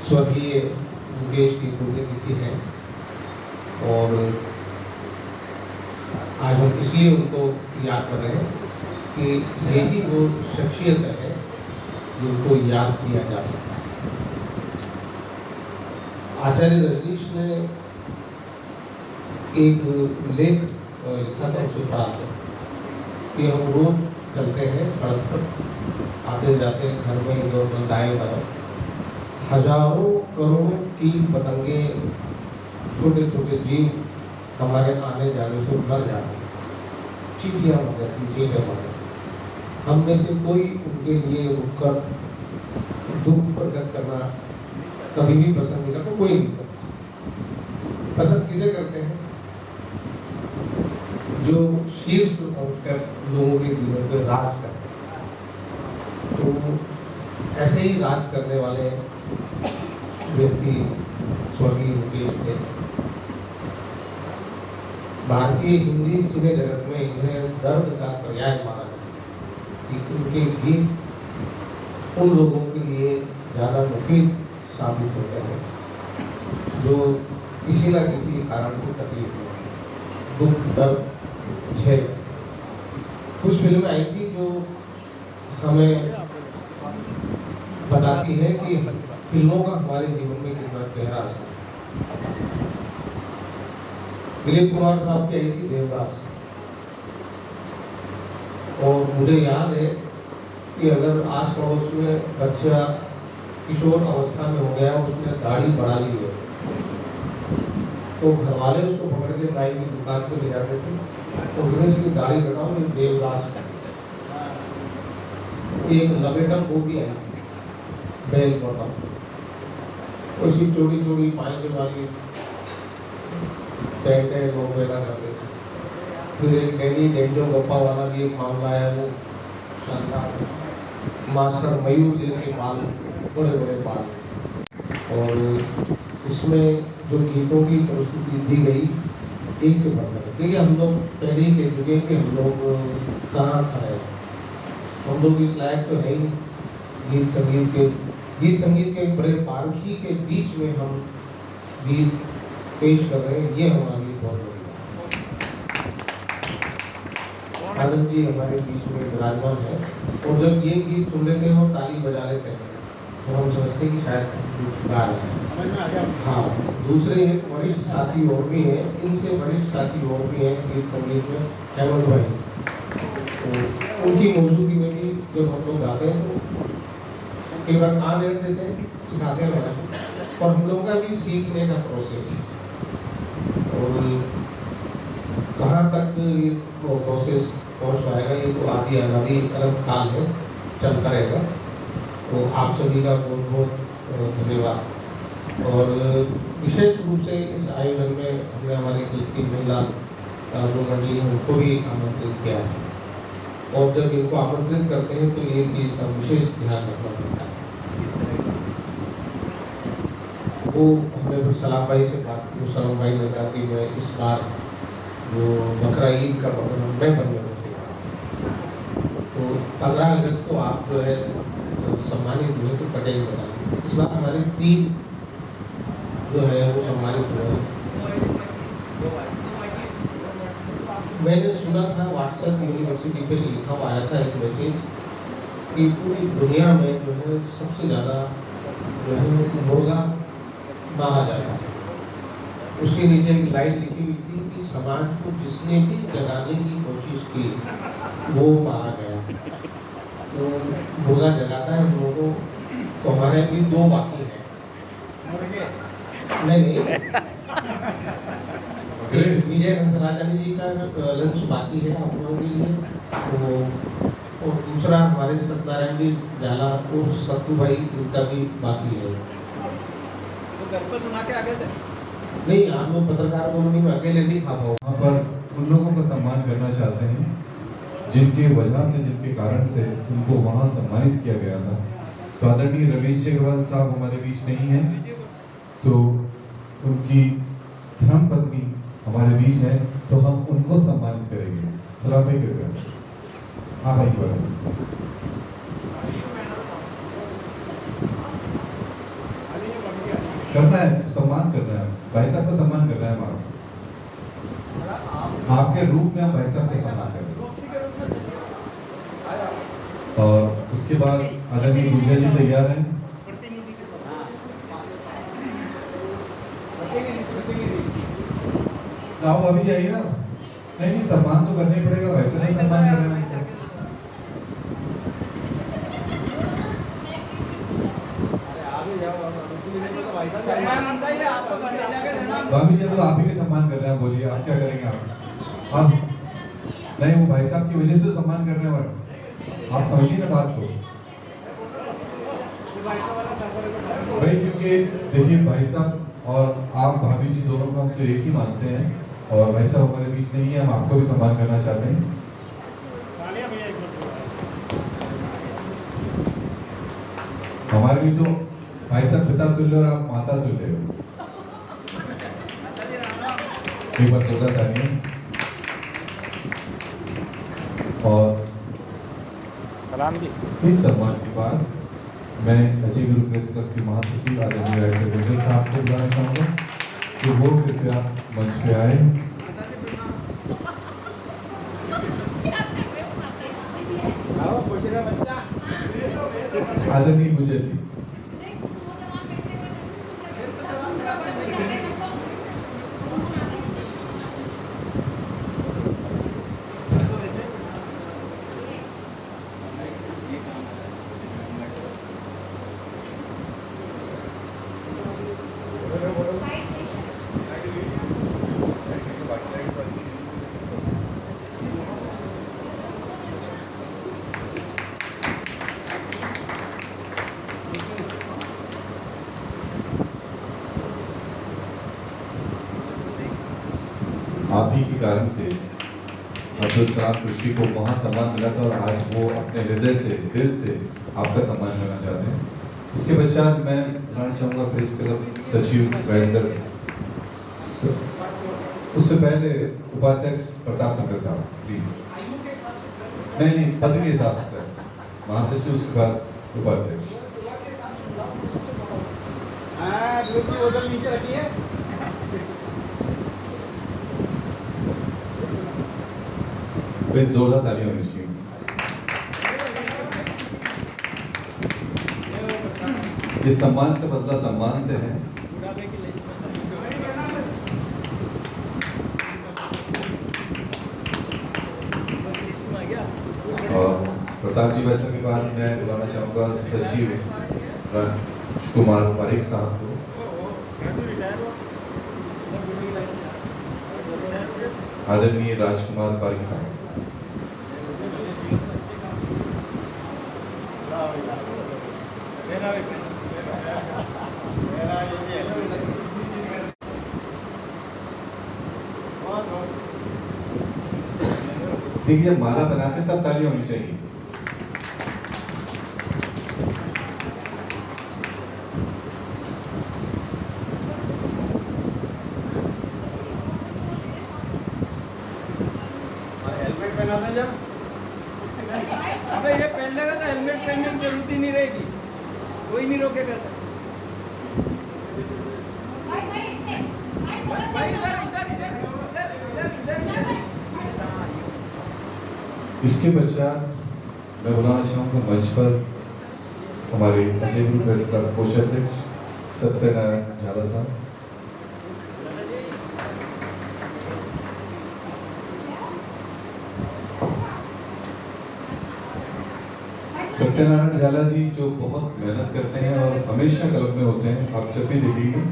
स्वर्गीय मुकेश की पुण्यतिथि है और आज हम इसलिए उनको याद कर रहे हैं कि यही वो शख्सियत है जिनको याद किया जा सकता है। आचार्य रजनीश ने एक लेख लिखा था, उसे पढ़ा था कि हम रोज चलते हैं सड़क पर, आते जाते हैं, घर में इधर उधर दाएं बाएं, हजारों करोड़ों कीट पतंगे, छोटे छोटे जीव हमारे आने जाने से मर जाते हैं, चींटियाँ मर जाती, चींटे मर जाती। हम में से कोई उनके लिए रुककर दुख प्रकट करना कभी भी पसंद नहीं करता, कोई नहीं करता। पसंद किसे करते हैं? जो शीर्ष पर पहुंचकर लोगों के दिलों पर राज करते हैं। तो ऐसे ही राज करने वाले व्यक्ति स्वर्गीय मुकेश थे। भारतीय हिंदी सिने जगत में इन्हें दर्द का पर्याय माना जाता है कि उनके गीत उन लोगों के लिए ज़्यादा मुफीद साबित होते हैं जो किसी न किसी कारण से तकलीफ में दुख दर्द झेल। कुछ फिल्में आई थी जो हमें बताती है कि फिल्मों का हमारे जीवन में कितना गहरा असर है। दिलीप कुमार साहब की आई थी देवदास, और मुझे याद है कि अगर आस पड़ोस में बच्चा किशोर अवस्था में हो गया और उसने दाढ़ी बढ़ा ली है तो घर वाले उसको पकड़ के नाई की दुकान पे ले जाते थे और तो इसकी दाढ़ी कटाओ, ये देवदास है। एक लपेटम बूटी आई थी, बेल बॉटम, उसकी चोटी चोटी पांचे वाली पैंटे लोग पहना करते थे। फिर एक डैनी डेंजो गप्पा वाला भी एक मामला है, वो शानदार मास्टर मयूर जैसे बाल, बड़े बड़े बाल, और इसमें जो गीतों की प्रस्तुति दी गई एक से बढ़कर। देखिए हम लोग पहले ही कह चुके हैं कि हम लोग कहाँ खड़े हैं, हम लोग इस लायक तो है ही नहीं। गीत संगीत के बड़े पारखी के बीच में हम गीत पेश कर रहे हैं, ये हमारे लिए बहुत बड़ी बात है। आनंद जी हमारे बीच में विराजमान है और जब ये गीत सुन लेते हैं और ताली बजा लेते हैं तो हम समझते हैं कि शायद कुछ गा रहे हैं। हाँ, दूसरे एक वरिष्ठ साथी और भी हैं, इनसे वरिष्ठ साथी और भी हैं गीत संगीत में, हेमंत भाई। तो उनकी मौजूदगी में भी जब हम लोग गाते हैं तो कई बार कान लेट देते हैं, सिखाते हैं बजाना, और हम लोगों का भी सीखने का प्रोसेस है। और कहाँ तक ये प्रोसेस पहुँच पाएगा ये तो आदि अनादि अनंत काल है, चलता रहेगा। तो आप सभी का बहुत बहुत धन्यवाद। और विशेष रूप से इस आयोजन में हमने हमारे क्लब की महिला जो मंडली है उनको भी आमंत्रित किया था, और जब इनको आमंत्रित करते हैं तो एक चीज़ का विशेष ध्यान रखना पड़ता है। वो हमने फिर सलाम भाई से बात की, सलाम भाई ने कहा कि मैं इस बार जो बकरा ईद का प्रोग्राम मैं बनने को तैयार, तो 15 अगस्त को आप जो है सम्मानित हुए तो पटेल बता। इस बार हमारे 3 जो है वो सम्मानित हुए हैं। मैंने सुना था व्हाट्सएप यूनिवर्सिटी पे लिखा हुआ आया था एक मैसेज कि पूरी दुनिया में जो है सबसे ज़्यादा जो है मुर्गा मारा जाता है। उसके नीचे एक लाइन लिखी हुई थी कि समाज को जिसने भी जगाने की कोशिश की वो मारा गया। तो मुर्गा जगाता है हम लोगों को, तो हमारे अभी 2 बाकी हैं। नहीं विजय हंसराजानी जी का लंच बाकी है आप लोगों के लिए, तो और दूसरा हमारे सत्यनारायण जी झाला और सत्तू भाई इनका भी बाकी है। तो घर पर सुना के आ गए थे? नहीं, हम लोग पत्रकार कॉलोनी में अकेले नहीं खा पाओ। वहाँ पर उन लोगों का सम्मान करना चाहते हैं जिनके वजह से, जिनके कारण से उनको वहाँ सम्मानित किया गया था। तो आदरणीय रमेश जी अग्रवाल साहब हमारे बीच नहीं हैं, तो उनकी धर्म पत्नी हमारे बीच है, तो हम उनको सम्मानित करेंगे। सलाम भाई कृपया आप आइए। करना है, सम्मान करना है, भाई साहब का सम्मान कर रहे हैं हम। आपके रूप में हम भाई साहब का सम्मान कर रहे हैं। और उसके बाद आदरणीय गुंजा जी तैयार हैं। आओ अभी जाइए ना। नहीं सम्मान तो करना ही पड़ेगा, भाई साहब का सम्मान कर रहे हैं। भाभी जी तो आप ही के सम्मान कर रहे हैं, बोलिए आप क्या करेंगे? आप नहीं, वो भाई साहब की वजह से तो सम्मान कर रहे हैं, आप समझिए ना बात को भाई, क्योंकि देखिए भाई साहब और आप भाभी जी दोनों को हम तो एक ही मानते हैं, और भाई साहब हमारे बीच नहीं है, हम आपको भी सम्मान करना चाहते हैं। हमारे भी तो भाई साहब पिता तुल्य और आप माता तुल्य हो। एक बार जोरदार तालियां। और सलाम जी। इस सम्मान के बाद मैं अजय गुरु प्रेस क्लब के महासचिव आदरणीय राजेंद्र गुंजल साहब को बुलाना चाहूँगा कि वो कृपया मंच पे आए। आदरणीय गुंजल जी। आप ही के कारण से अब्दुल सलाम ऋषि को वहाँ सम्मान मिला था, और आज वो अपने हृदय से, दिल से आपका सम्मान करना चाहते हैं। इसके पश्चात मैं बुलाना चाहूँगा प्रेस क्लब सचिव राजेंद्र, उससे पहले उपाध्यक्ष प्रताप शंकर साहब प्लीज। नहीं पद के हिसाब से महासचिव, उसके बाद उपाध्यक्ष। दूध की बोतल नीचे रखी है। इस जोरदार तालियां होनी चाहिए। इस सम्मान का बदला सम्मान से है। और प्रताप जी वैसे के बाद मैं बुलाना चाहूँगा सचिव राजकुमार पारिक साहब को। आदरणीय राजकुमार पारिक साहब। देखिए जब माला बनाते तब ताली होनी चाहिए। हेलमेट पहनाना जब अबे ये पहन लेगा तो हेलमेट पहनने की जरूरत ही नहीं रहेगी, कोई नहीं रोकेगा। इसके पश्चात मैं बुलाना चाहूँगा मंच पर हमारे अजय गुरु प्रेस क्लब कोषाध्यक्ष सत्यनारायण झाला साहब। सत्यनारायण झाला जी जो बहुत मेहनत करते हैं और हमेशा क्लब में होते हैं, आप जब भी देखेंगे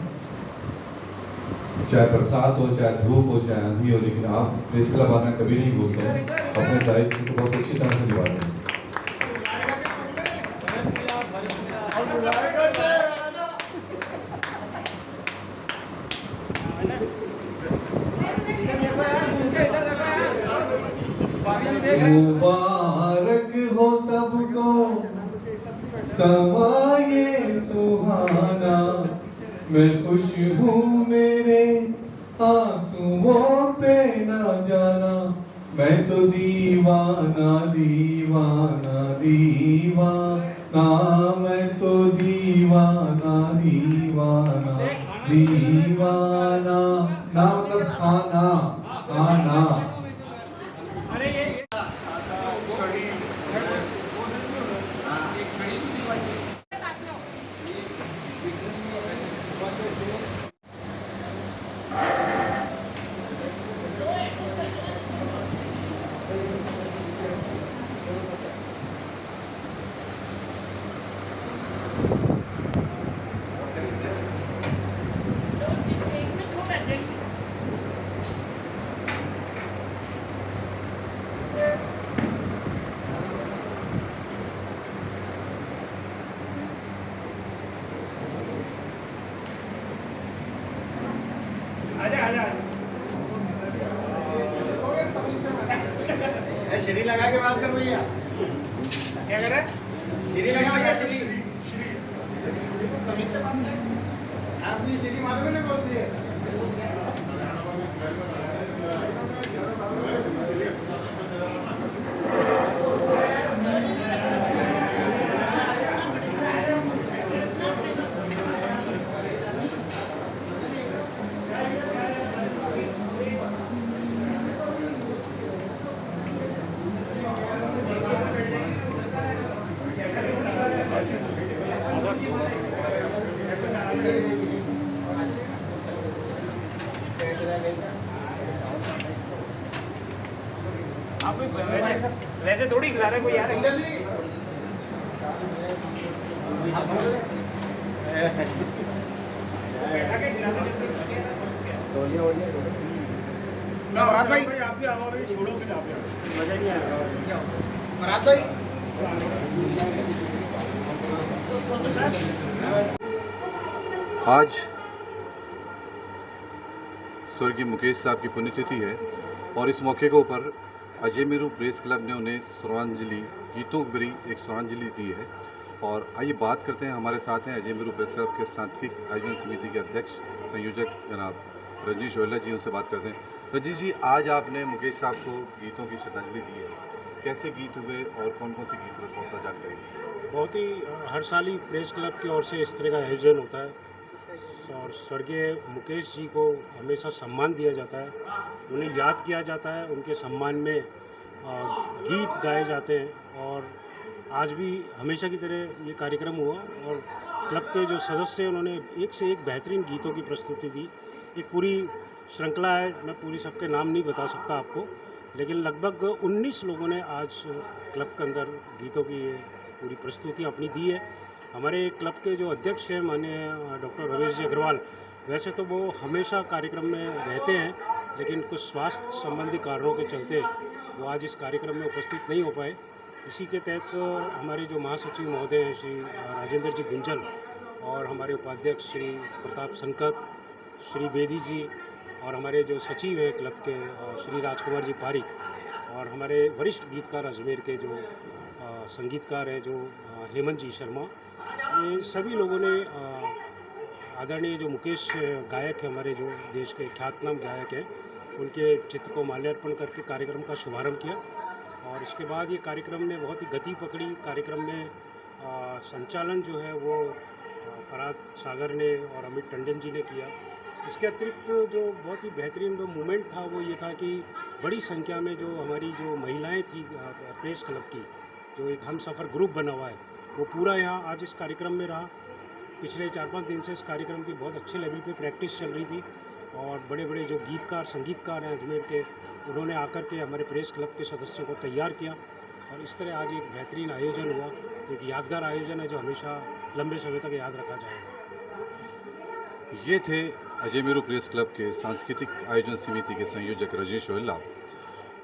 चाहे बरसात हो, चाहे धूप हो, चाहे आंधी हो, लेकिन आप प्रेस क्लब आना कभी नहीं भूलते हैं। अपने दायित्व को बहुत अच्छी तरह से निभाते हैं। मुबारक हो सबको समाये सुहाना, मैं खुश हूँ मेरे आंसुओं पे ना जाना, मैं तो दीवाना दीवाना दीवाना, मैं तो दीवाना दीवाना। दीवाना, ना मतलब खाना, खाना। श्री लगा के बात कर भैया। क्या कर रहा है? श्री लगा भैया, श्री। आपने श्री मालूम है ना कौन सी है? आप वैसे थोड़ी खिला रहे कोई यार। मुराद भाई आप भी आओ, छोड़ो फिर आप मजा नहीं आएगा। मुराद भाई आज स्वर्गीय मुकेश साहब की पुण्यतिथि है और इस मौके के ऊपर अजय मेरू प्रेस क्लब ने उन्हें श्रद्धांजलि गीतों भरी एक श्रद्धांजलि दी है। और आइए बात करते हैं, हमारे साथ हैं अजय मेरू प्रेस क्लब के सांस्कृतिक आयोजन समिति के अध्यक्ष संयोजक जनाब रजनीश गोयल जी, उनसे बात करते हैं। रजनीश जी, आज आपने मुकेश साहब को गीतों की श्रद्धांजलि दी है, कैसे गीत हुए और कौन कौन से गीत हुए, थोड़ा सा जानकारी? बहुत ही हर साल ही प्रेस क्लब की ओर से इस तरह का आयोजन होता है और स्वर्गीय मुकेश जी को हमेशा सम्मान दिया जाता है, उन्हें याद किया जाता है, उनके सम्मान में गीत गाए जाते हैं। और आज भी हमेशा की तरह ये कार्यक्रम हुआ और क्लब के जो सदस्य हैं उन्होंने एक से एक बेहतरीन गीतों की प्रस्तुति दी। एक पूरी श्रृंखला है, मैं पूरी सबके नाम नहीं बता सकता आपको, लेकिन लगभग 19 लोगों ने आज क्लब के अंदर गीतों की ये पूरी प्रस्तुति अपनी दी है। हमारे क्लब के जो अध्यक्ष हैं माननीय डॉक्टर रमेश जी अग्रवाल, वैसे तो वो हमेशा कार्यक्रम में रहते हैं, लेकिन कुछ स्वास्थ्य संबंधी कारणों के चलते वो आज इस कार्यक्रम में उपस्थित नहीं हो पाए। इसी के तहत हमारे जो महासचिव महोदय हैं श्री राजेंद्र जी गुंजल और हमारे उपाध्यक्ष श्री प्रताप संकत, श्री बेदी जी और हमारे जो सचिव हैं क्लब के श्री राजकुमार जी पारिक और हमारे वरिष्ठ गीतकार अजमेर के जो संगीतकार हैं जो हेमंत जी शर्मा, ये सभी लोगों ने आदरणीय जो मुकेश गायक है, हमारे जो देश के ख्यातनाम गायक हैं, उनके चित्र को माल्यार्पण करके कार्यक्रम का शुभारंभ किया। और इसके बाद ये कार्यक्रम ने बहुत ही गति पकड़ी। कार्यक्रम में संचालन जो है वो फरहाद सागर ने और अमित टंडन जी ने किया। इसके अतिरिक्त जो बहुत ही बेहतरीन जो मूवमेंट था वो ये था कि बड़ी संख्या में जो हमारी जो महिलाएं थी प्रेस क्लब की, जो एक हम सफ़र ग्रुप बना हुआ है, वो पूरा यहाँ आज इस कार्यक्रम में रहा। पिछले 4-5 दिन से इस कार्यक्रम की बहुत अच्छे लेवल पे प्रैक्टिस चल रही थी और बड़े बड़े जो गीतकार संगीतकार हैं अजमेर के, उन्होंने आकर के हमारे प्रेस क्लब के सदस्यों को तैयार किया और इस तरह आज एक बेहतरीन आयोजन हुआ, एक यादगार आयोजन है जो हमेशा लंबे समय तक याद रखा जाएगा। ये थे अजय मेरू प्रेस क्लब के सांस्कृतिक आयोजन समिति के संयोजक रजनीश गोयल।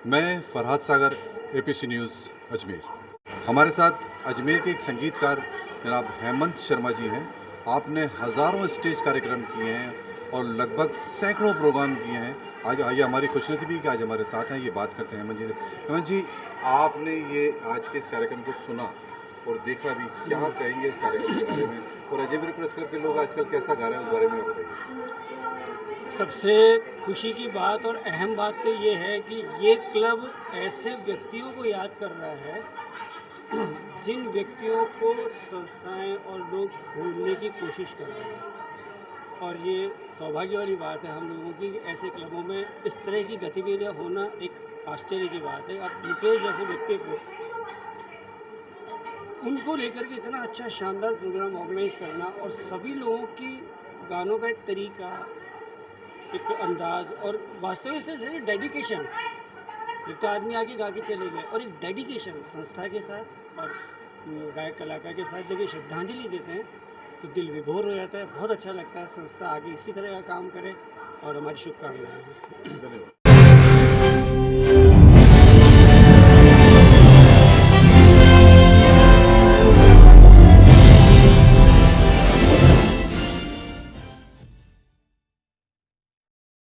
मैं फरहाद सागर, APC न्यूज़ अजमेर। हमारे साथ अजमेर के एक संगीतकार जनाब हेमंत शर्मा जी हैं। आपने हज़ारों स्टेज कार्यक्रम किए हैं और लगभग सैकड़ों प्रोग्राम किए हैं। आज आइए हमारी खुशनसीबी भी कि आज हमारे साथ हैं, ये बात करते हैं हेमंत जी से। हेमंत जी, आपने ये आज के इस कार्यक्रम को सुना और देखा भी, क्या कहेंगे इस कार्यक्रम के बारे में और अजय मेरू प्रेस क्लब के लोग आजकल कैसा गा रहे हैं उस बारे में बताइए। सबसे खुशी की बात और अहम बात तो ये है कि ये क्लब ऐसे व्यक्तियों को याद कर रहा है जिन व्यक्तियों को संस्थाएं और लोग भूलने की कोशिश कर रहे हैं। और ये सौभाग्य वाली बात है हम लोगों की कि ऐसे क्लबों में इस तरह की गतिविधियाँ होना एक आश्चर्य की बात है। अब मुकेश जैसे व्यक्ति को उनको लेकर के इतना अच्छा शानदार प्रोग्राम ऑर्गेनाइज करना और सभी लोगों की गानों का एक तरीका, एक अंदाज और वास्तविक से डेडिकेशन। एक तो आदमी आके गा के चले गए और एक डेडिकेशन संस्था के साथ और गायक कलाकार के साथ जब ये श्रद्धांजलि देते हैं तो दिल विभोर हो जाता है। बहुत अच्छा लगता है। संस्था आगे इसी तरह का काम करे और हमारी शुभकामनाएं हैं। धन्यवाद।